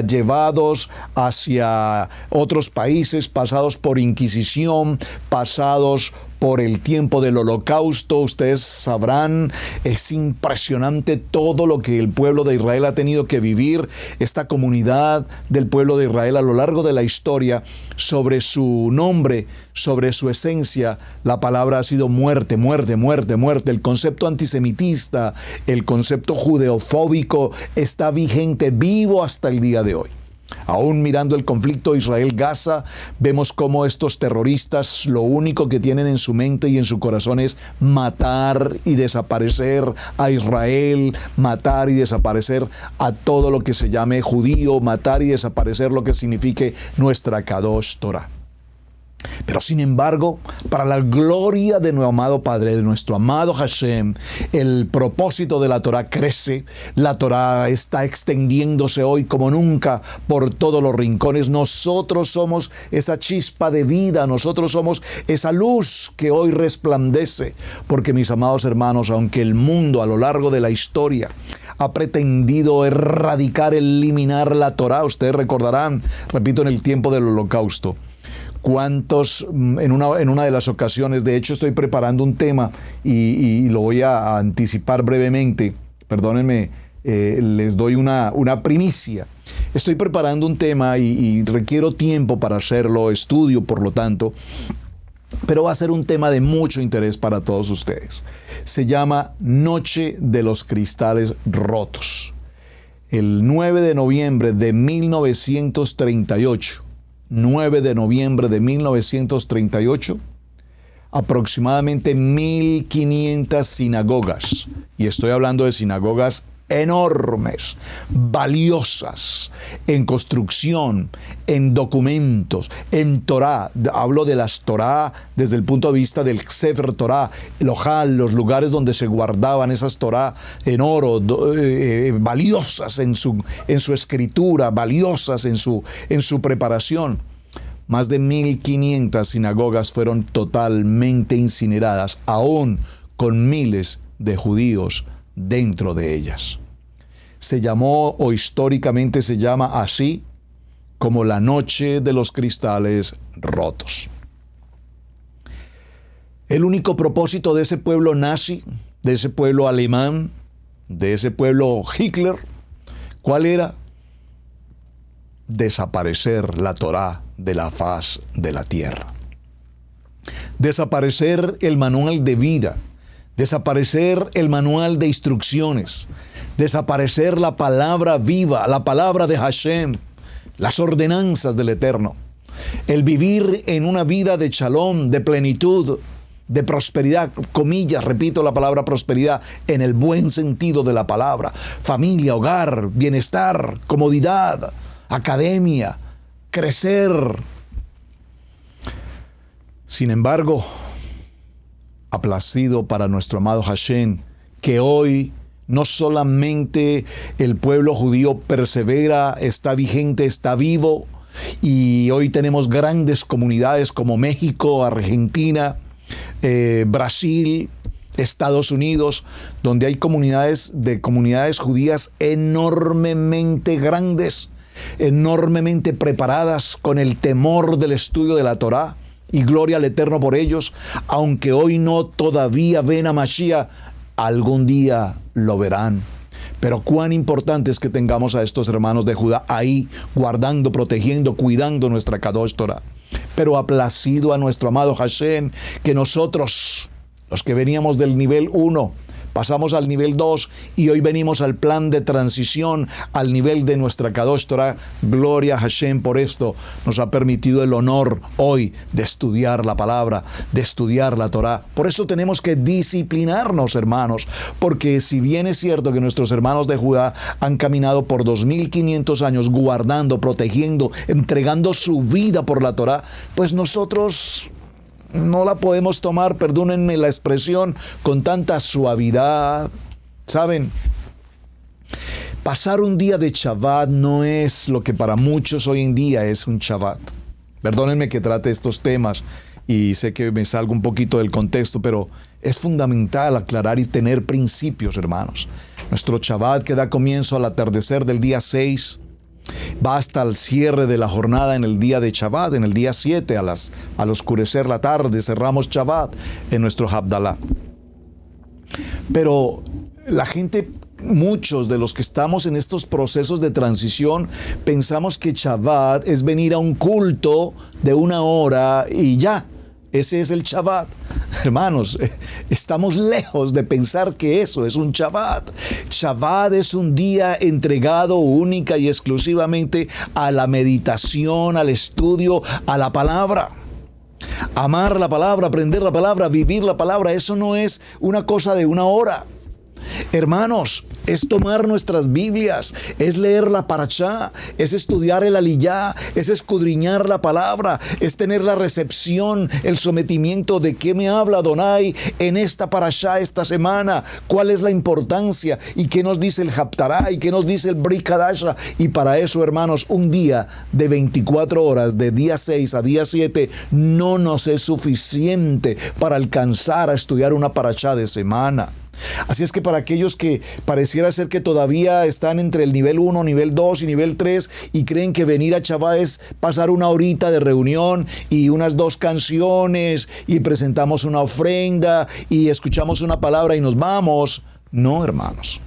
llevados hacia otros países, pasados por Inquisición, pasados por el tiempo del Holocausto. Ustedes sabrán, es impresionante todo lo que el pueblo de Israel ha tenido que vivir, esta comunidad del pueblo de Israel a lo largo de la historia. Sobre su nombre, sobre su esencia, la palabra ha sido muerte, muerte, muerte, muerte. El concepto antisemitista, el concepto judeofóbico está vigente, vivo hasta el día de hoy. Aún mirando el conflicto Israel-Gaza, vemos cómo estos terroristas lo único que tienen en su mente y en su corazón es matar y desaparecer a Israel, matar y desaparecer a todo lo que se llame judío, matar y desaparecer lo que signifique nuestra Kadosh Torah. Pero sin embargo, para la gloria de nuestro amado Padre, de nuestro amado Hashem, el propósito de la Torah crece. La Torah está extendiéndose hoy como nunca por todos los rincones. Nosotros somos esa chispa de vida, nosotros somos esa luz que hoy resplandece. Porque, mis amados hermanos, aunque el mundo a lo largo de la historia ha pretendido erradicar, eliminar la Torah, ustedes recordarán, repito, en el tiempo del Holocausto, cuántos, en una de las ocasiones, de hecho estoy preparando un tema y lo voy a anticipar brevemente, perdónenme, les doy una primicia. Estoy preparando un tema y requiero tiempo para hacerlo, estudio por lo tanto, pero va a ser un tema de mucho interés para todos ustedes. Se llama Noche de los Cristales Rotos. El 9 de noviembre de 1938, 9 de noviembre de 1938, aproximadamente 1500 sinagogas, y estoy hablando de sinagogas enormes, valiosas, en construcción, en documentos, en Torah. Hablo de las Torah desde el punto de vista del Sefer Torah, el Ojal, los lugares donde se guardaban esas Torah en oro, valiosas en su escritura, valiosas en su preparación. Más de 1500 sinagogas fueron totalmente incineradas, aún con miles de judíos dentro de ellas. Se llamó, o históricamente se llama así, como la Noche de los Cristales Rotos. El único propósito de ese pueblo nazi, de ese pueblo alemán, de ese pueblo Hitler, ¿cuál era? Desaparecer la Torá de la faz de la tierra. desaparecer el manual de vida, desaparecer el manual de instrucciones, desaparecer la palabra viva, la palabra de Hashem, las ordenanzas del Eterno. El vivir en una vida de shalom, de plenitud, de prosperidad, comillas, repito la palabra prosperidad en el buen sentido de la palabra. Familia, hogar, bienestar, comodidad, academia, crecer. Sin embargo, aplacido para nuestro amado Hashem, que hoy no solamente el pueblo judío persevera, está vigente, está vivo, y hoy tenemos grandes comunidades como México, Argentina, Brasil, Estados Unidos, donde hay comunidades judías enormemente grandes, enormemente preparadas con el temor del estudio de la Torá, y gloria al Eterno por ellos, aunque hoy no todavía ven a Mashiach, algún día lo verán. Pero cuán importante es que tengamos a estos hermanos de Judá ahí, guardando, protegiendo, cuidando nuestra Kadosh Torah. Pero aplacido a nuestro amado Hashem, que nosotros, los que veníamos del nivel 1, pasamos al nivel 2 y hoy venimos al plan de transición al nivel de nuestra Kadosh Torah. Gloria a Hashem por esto. Nos ha permitido el honor hoy de estudiar la palabra, de estudiar la Torah. Por eso tenemos que disciplinarnos, hermanos, porque si bien es cierto que nuestros hermanos de Judá han caminado por 2500 años guardando, protegiendo, entregando su vida por la Torah, pues nosotros no la podemos tomar, perdónenme la expresión, con tanta suavidad. ¿Saben? Pasar un día de Shabbat no es lo que para muchos hoy en día es un Shabbat. Perdónenme que trate estos temas y sé que me salgo un poquito del contexto, pero es fundamental aclarar y tener principios, hermanos. Nuestro Shabbat, que da comienzo al atardecer del día 6, va hasta el cierre de la jornada en el día de Shabbat, en el día 7, al oscurecer la tarde, cerramos Shabbat en nuestro Havdalah. Pero la gente, muchos de los que estamos en estos procesos de transición, pensamos que Shabbat es venir a un culto de 1 hora y ya. Ese es el Shabbat. Hermanos, estamos lejos de pensar que eso es un Shabbat. Shabbat es un día entregado única y exclusivamente a la meditación, al estudio, a la palabra. Amar la palabra, aprender la palabra, vivir la palabra, eso no es una cosa de 1 hora. Hermanos, es tomar nuestras Biblias, es leer la Parashá, es estudiar el Aliyá, es escudriñar la palabra, es tener la recepción, el sometimiento de qué me habla Adonai en esta Parashá esta semana, cuál es la importancia y qué nos dice el Haftará y qué nos dice el Brit Hadashah. Y para eso, hermanos, un día de 24 horas, de día 6 a día 7, no nos es suficiente para alcanzar a estudiar una Parashá de semana. Así es que para aquellos que pareciera ser que todavía están entre el nivel 1, nivel 2 y nivel 3 y creen que venir a Shabbat es pasar 1 horita de reunión y unas 2 canciones y presentamos una ofrenda y escuchamos una palabra y nos vamos. No, hermanos.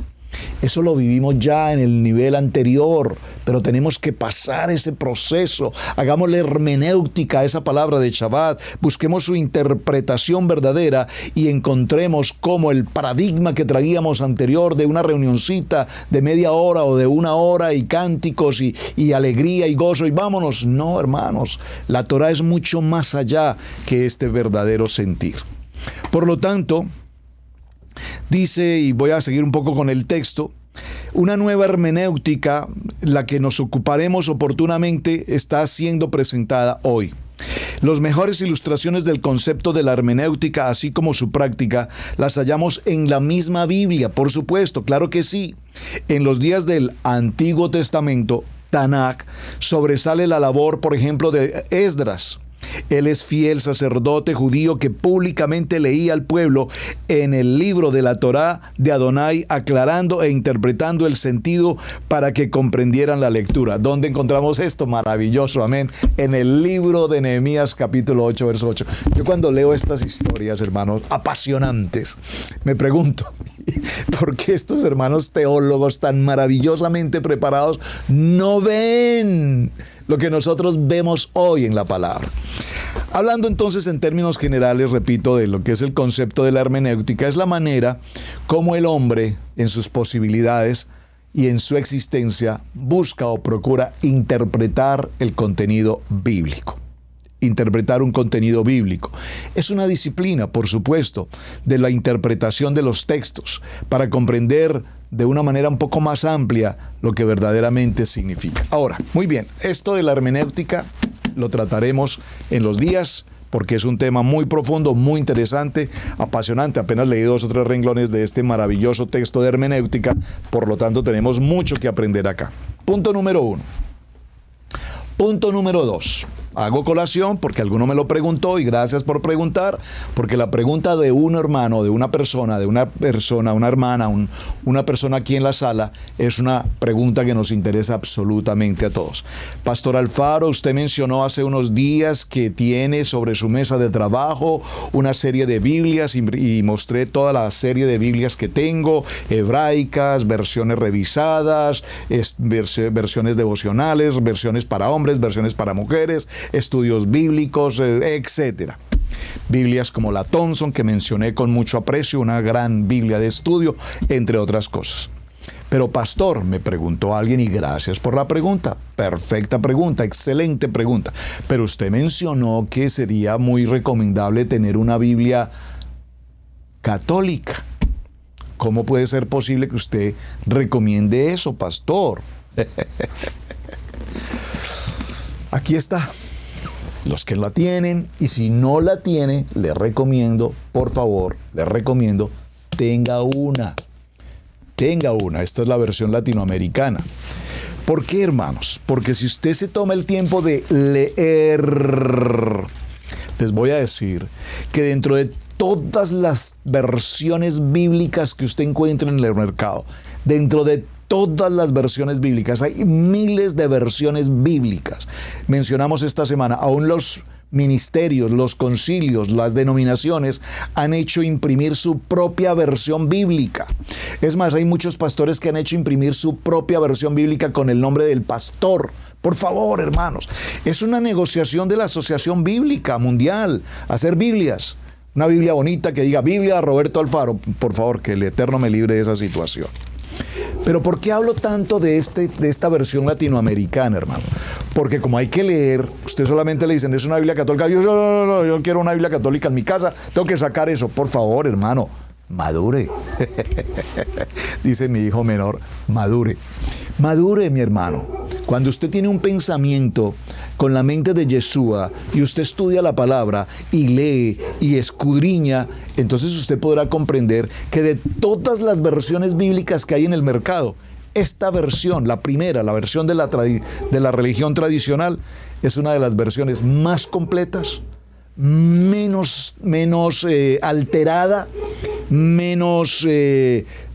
Eso lo vivimos ya en el nivel anterior, pero tenemos que pasar ese proceso. Hagámosle hermenéutica a esa palabra de Shabbat, busquemos su interpretación verdadera y encontremos cómo el paradigma que traíamos anterior de una reunioncita de media hora o de 1 hora y cánticos y alegría y gozo y vámonos. No, hermanos, la Torah es mucho más allá que este verdadero sentir. Por lo tanto, dice, y voy a seguir un poco con el texto, una nueva hermenéutica, la que nos ocuparemos oportunamente, está siendo presentada hoy. Las mejores ilustraciones del concepto de la hermenéutica, así como su práctica, las hallamos en la misma Biblia, por supuesto, claro que sí. En los días del Antiguo Testamento, Tanakh, sobresale la labor, por ejemplo, de Esdras. Él es fiel sacerdote judío que públicamente leía al pueblo en el libro de la Torá de Adonai, aclarando e interpretando el sentido para que comprendieran la lectura. ¿Dónde encontramos esto? Maravilloso, amén. En el libro de Nehemías, capítulo 8, verso 8. Yo cuando leo estas historias, hermanos, apasionantes, me pregunto, ¿por qué estos hermanos teólogos tan maravillosamente preparados no ven lo que nosotros vemos hoy en la palabra? Hablando entonces en términos generales, repito, de lo que es el concepto de la hermenéutica, es la manera como el hombre, en sus posibilidades y en su existencia, busca o procura interpretar el contenido bíblico. Interpretar un contenido bíblico. Es una disciplina, por supuesto, de la interpretación de los textos, para comprender de una manera un poco más amplia lo que verdaderamente significa. Ahora, muy bien, esto de la hermenéutica lo trataremos en los días, porque es un tema muy profundo, muy interesante, apasionante. Apenas leí 2 o 3 renglones de este maravilloso texto de hermenéutica, por lo tanto tenemos mucho que aprender acá. Punto número 1. Punto número 2. Hago colación porque alguno me lo preguntó y gracias por preguntar, porque la pregunta de un hermano, de una persona, una hermana, una persona aquí en la sala, es una pregunta que nos interesa absolutamente a todos. Pastor Alfaro, usted mencionó hace unos días que tiene sobre su mesa de trabajo una serie de Biblias y mostré toda la serie de Biblias que tengo, hebraicas, versiones revisadas, versiones devocionales, versiones para hombres, versiones para mujeres, estudios bíblicos, etcétera. Biblias como la Thompson, que mencioné con mucho aprecio, una gran Biblia de estudio, entre otras cosas. Pero pastor, me preguntó alguien, y gracias por la pregunta, perfecta pregunta, excelente pregunta, pero usted mencionó que sería muy recomendable tener una Biblia católica. ¿Cómo puede ser posible que usted recomiende eso, pastor? Aquí está. Los que la tienen, y si no la tiene, le recomiendo, por favor, tenga una. Tenga una. Esta es la versión latinoamericana. ¿Por qué, hermanos? Porque si usted se toma el tiempo de leer, les voy a decir que dentro de todas las versiones bíblicas que usted encuentra en el mercado, dentro de todas las versiones bíblicas, hay miles de versiones bíblicas. Mencionamos esta semana, aún los ministerios, los concilios, las denominaciones han hecho imprimir su propia versión bíblica. Es más, hay muchos pastores que han hecho imprimir su propia versión bíblica con el nombre del pastor. Por favor, hermanos, es una negociación de la Asociación Bíblica Mundial, hacer Biblias. Una Biblia bonita que diga Biblia Roberto Alfaro. Por favor, que el Eterno me libre de esa situación. Pero ¿por qué hablo tanto de esta versión latinoamericana, hermano? Porque como hay que leer, usted solamente le dicen, es una Biblia católica. Yo quiero una Biblia católica en mi casa, tengo que sacar eso. Por favor, hermano, madure. Dice mi hijo menor, madure. Madure, mi hermano. Cuando usted tiene un pensamiento con la mente de Yeshua y usted estudia la palabra y lee y escudriña, entonces usted podrá comprender que de todas las versiones bíblicas que hay en el mercado, esta versión, la primera, la versión de la religión tradicional, es una de las versiones más completas, menos alterada, menos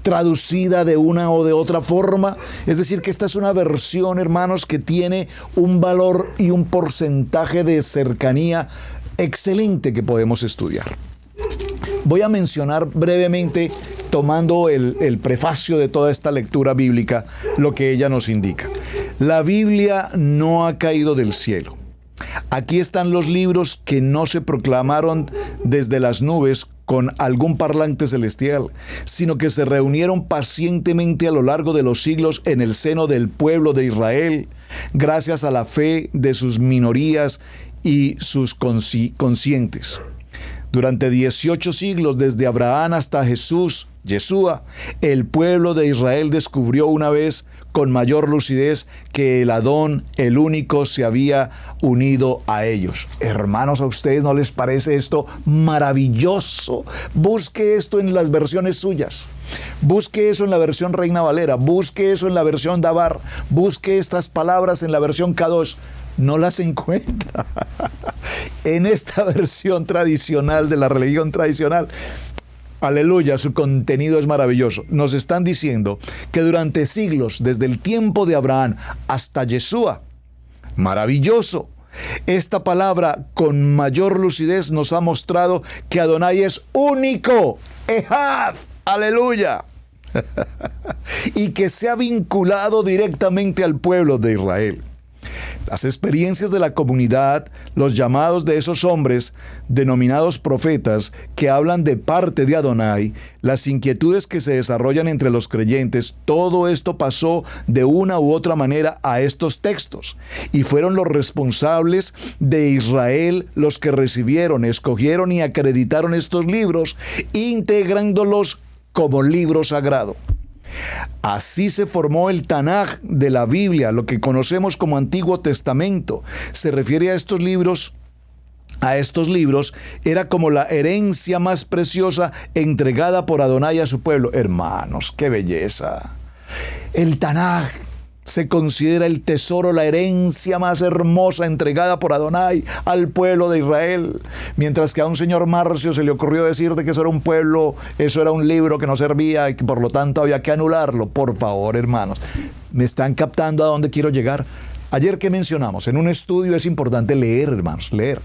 traducida de una o de otra forma. Es decir, que esta es una versión, hermanos, que tiene un valor y un porcentaje de cercanía excelente que podemos estudiar. Voy a mencionar brevemente, tomando el prefacio de toda esta lectura bíblica, lo que ella nos indica. La Biblia no ha caído del cielo. Aquí están los libros que no se proclamaron desde las nubes con algún parlante celestial, sino que se reunieron pacientemente a lo largo de los siglos en el seno del pueblo de Israel, gracias a la fe de sus minorías y sus conscientes. Durante 18 siglos, desde Abraham hasta Jesús, Yeshua, el pueblo de Israel descubrió una vez con mayor lucidez que el Adón, el único, se había unido a ellos. Hermanos, ¿a ustedes no les parece esto maravilloso? Busque esto en las versiones suyas. Busque eso en la versión Reina Valera. Busque eso en la versión Dabar. Busque estas palabras en la versión Kadosh. No las encuentra. En esta versión tradicional de la religión tradicional, aleluya, su contenido es maravilloso. Nos están diciendo que durante siglos, desde el tiempo de Abraham hasta Yeshua, maravilloso, esta palabra con mayor lucidez nos ha mostrado que Adonai es único, Ejad, aleluya, y que se ha vinculado directamente al pueblo de Israel. Las experiencias de la comunidad, los llamados de esos hombres denominados profetas que hablan de parte de Adonai, las inquietudes que se desarrollan entre los creyentes, todo esto pasó de una u otra manera a estos textos. Y fueron los responsables de Israel los que recibieron, escogieron y acreditaron estos libros, integrándolos como libro sagrado. Así se formó el Tanaj de la Biblia, lo que conocemos como Antiguo Testamento. Se refiere a estos libros. Era como la herencia más preciosa entregada por Adonai a su pueblo. Hermanos, qué belleza. El Tanaj se considera el tesoro, la herencia más hermosa entregada por Adonai al pueblo de Israel. Mientras que a un señor Marcio se le ocurrió decir de que eso era un pueblo, eso era un libro que no servía y que por lo tanto había que anularlo. Por favor, hermanos, ¿me están captando a dónde quiero llegar? Ayer que mencionamos, en un estudio es importante leer, hermanos, leer.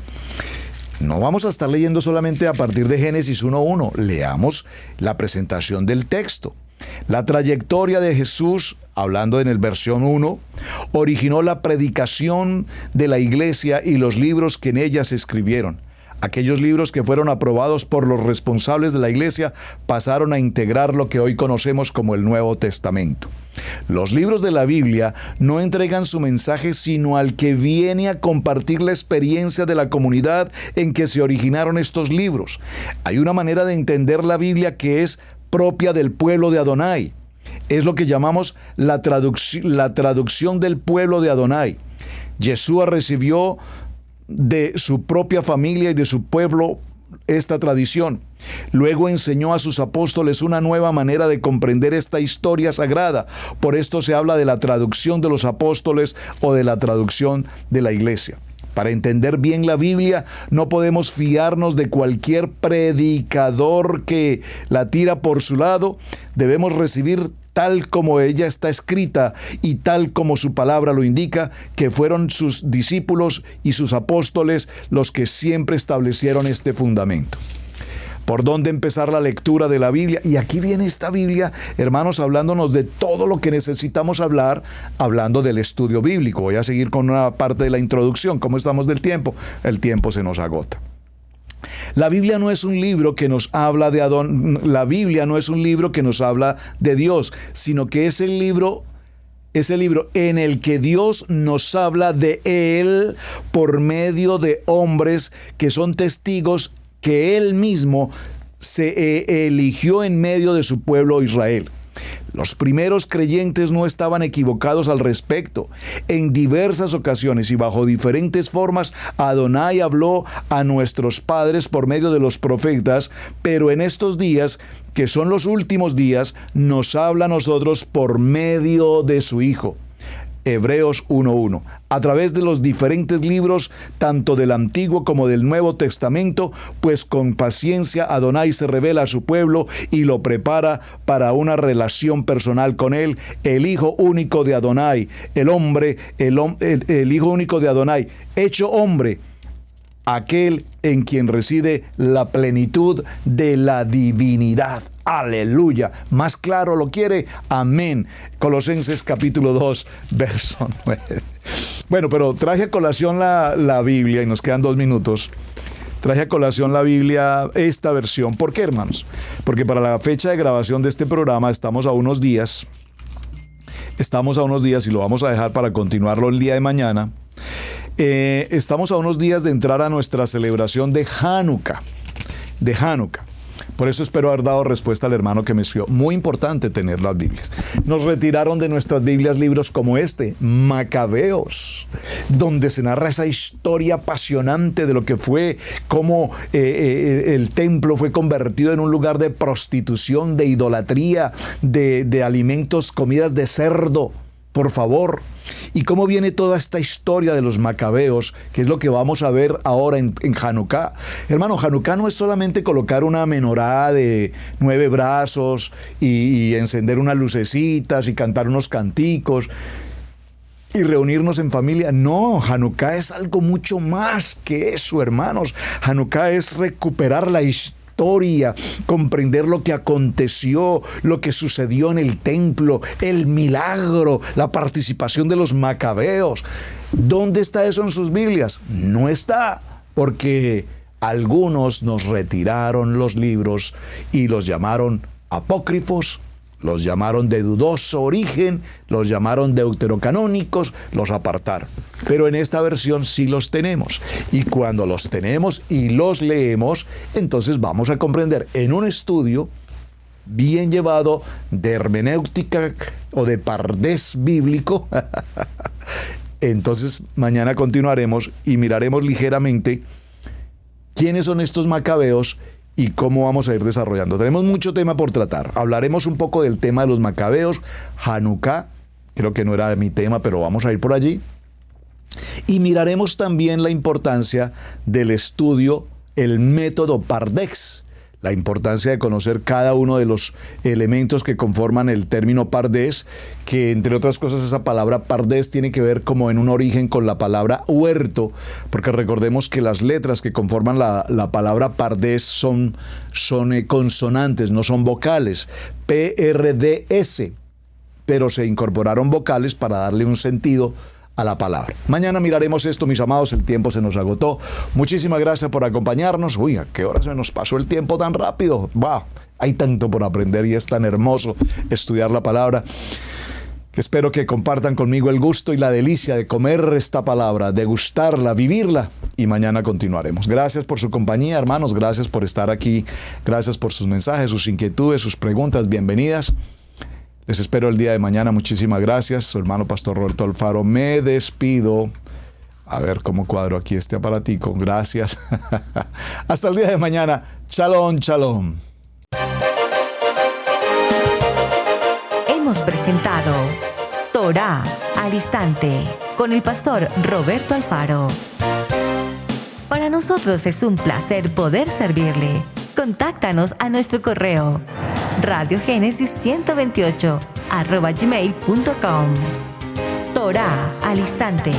No vamos a estar leyendo solamente a partir de Génesis 1:1, leamos la presentación del texto. La trayectoria de Jesús, hablando en el versión 1, originó la predicación de la iglesia y los libros que en ella se escribieron. Aquellos libros que fueron aprobados por los responsables de la iglesia pasaron a integrar lo que hoy conocemos como el Nuevo Testamento. Los libros de la Biblia no entregan su mensaje sino al que viene a compartir la experiencia de la comunidad en que se originaron estos libros. Hay una manera de entender la Biblia que es propia del pueblo de Adonai. Es lo que llamamos la traducción del pueblo de Adonai. Yeshua recibió de su propia familia y de su pueblo esta tradición. Luego enseñó a sus apóstoles una nueva manera de comprender esta historia sagrada. Por esto se habla de la traducción de los apóstoles o de la traducción de la iglesia. Para entender bien la Biblia, no podemos fiarnos de cualquier predicador que la tira por su lado. Debemos recibir tal como ella está escrita y tal como su palabra lo indica, que fueron sus discípulos y sus apóstoles los que siempre establecieron este fundamento. ¿Por dónde empezar la lectura de la Biblia? Y aquí viene esta Biblia, hermanos, hablándonos de todo lo que necesitamos hablar, hablando del estudio bíblico. Voy a seguir con una parte de la introducción. ¿Cómo estamos del tiempo? El tiempo se nos agota. La Biblia no es un libro que nos habla de La Biblia no es un libro que nos habla de Dios, sino que es el libro en el que Dios nos habla de Él por medio de hombres que son testigos que Él mismo se eligió en medio de su pueblo Israel. Los primeros creyentes no estaban equivocados al respecto. En diversas ocasiones y bajo diferentes formas, Adonai habló a nuestros padres por medio de los profetas, pero en estos días, que son los últimos días, nos habla a nosotros por medio de su Hijo. Hebreos 1:1. A través de los diferentes libros, tanto del Antiguo como del Nuevo Testamento, pues con paciencia Adonai se revela a su pueblo y lo prepara para una relación personal con él, el Hijo único de Adonai, el Hijo único de Adonai, hecho hombre, aquel en quien reside la plenitud de la divinidad. Aleluya. Más claro lo quiere. Amén. Colosenses capítulo 2, verso 9. Bueno, pero traje a colación la Biblia y nos quedan 2 minutos. Traje a colación la Biblia, esta versión. ¿Por qué, hermanos? Porque para la fecha de grabación de este programa estamos a unos días y lo vamos a dejar para continuarlo el día de mañana. Estamos a unos días de entrar a nuestra celebración de Hanukkah. Por eso espero haber dado respuesta al hermano que me escribió. Muy importante tener las Biblias. Nos retiraron de nuestras Biblias libros como este, Macabeos, donde se narra esa historia apasionante de lo que fue, cómo el templo fue convertido en un lugar de prostitución, de idolatría, de alimentos, comidas de cerdo. Por favor. ¿Y cómo viene toda esta historia de los macabeos? Que es lo que vamos a ver ahora en Hanukkah. Hermano, Hanukkah no es solamente colocar una menorá de 9 brazos y encender unas lucecitas y cantar unos canticos y reunirnos en familia. No, Hanukkah es algo mucho más que eso, hermanos. Hanukkah es recuperar la historia, comprender lo que aconteció, lo que sucedió en el templo, el milagro, la participación de los macabeos. ¿Dónde está eso en sus Biblias? No está, porque algunos nos retiraron los libros y los llamaron apócrifos, los llamaron de dudoso origen, los llamaron deuterocanónicos, los apartaron. Pero en esta versión sí los tenemos. Y cuando los tenemos y los leemos, entonces vamos a comprender en un estudio bien llevado de hermenéutica o de pardés bíblico. Entonces mañana continuaremos y miraremos ligeramente quiénes son estos macabeos y cómo vamos a ir desarrollando. Tenemos mucho tema por tratar. Hablaremos un poco del tema de los macabeos, Hanukkah, creo que no era mi tema, pero vamos a ir por allí. Y miraremos también la importancia del estudio, el método Pardex, la importancia de conocer cada uno de los elementos que conforman el término pardés, que entre otras cosas esa palabra pardés tiene que ver como en un origen con la palabra huerto, porque recordemos que las letras que conforman la palabra pardés son consonantes, no son vocales, PRDS, pero se incorporaron vocales para darle un sentido a la palabra. Mañana miraremos esto, mis amados, el tiempo se nos agotó. Muchísimas gracias por acompañarnos. Uy, ¿a qué hora se nos pasó el tiempo tan rápido? ¡Bah! Hay tanto por aprender y es tan hermoso estudiar la palabra. Espero que compartan conmigo el gusto y la delicia de comer esta palabra, degustarla, vivirla, y mañana continuaremos. Gracias por su compañía, hermanos, gracias por estar aquí, gracias por sus mensajes, sus inquietudes, sus preguntas, bienvenidas. Les espero el día de mañana. Muchísimas gracias. Su hermano Pastor Roberto Alfaro. Me despido. A ver cómo cuadro aquí este aparatico. Gracias. Hasta el día de mañana. Shalom, shalom. Hemos presentado Torá al Instante con el Pastor Roberto Alfaro. Para nosotros es un placer poder servirle. Contáctanos a nuestro correo radiogenesis128@gmail.com. Torá al Instante.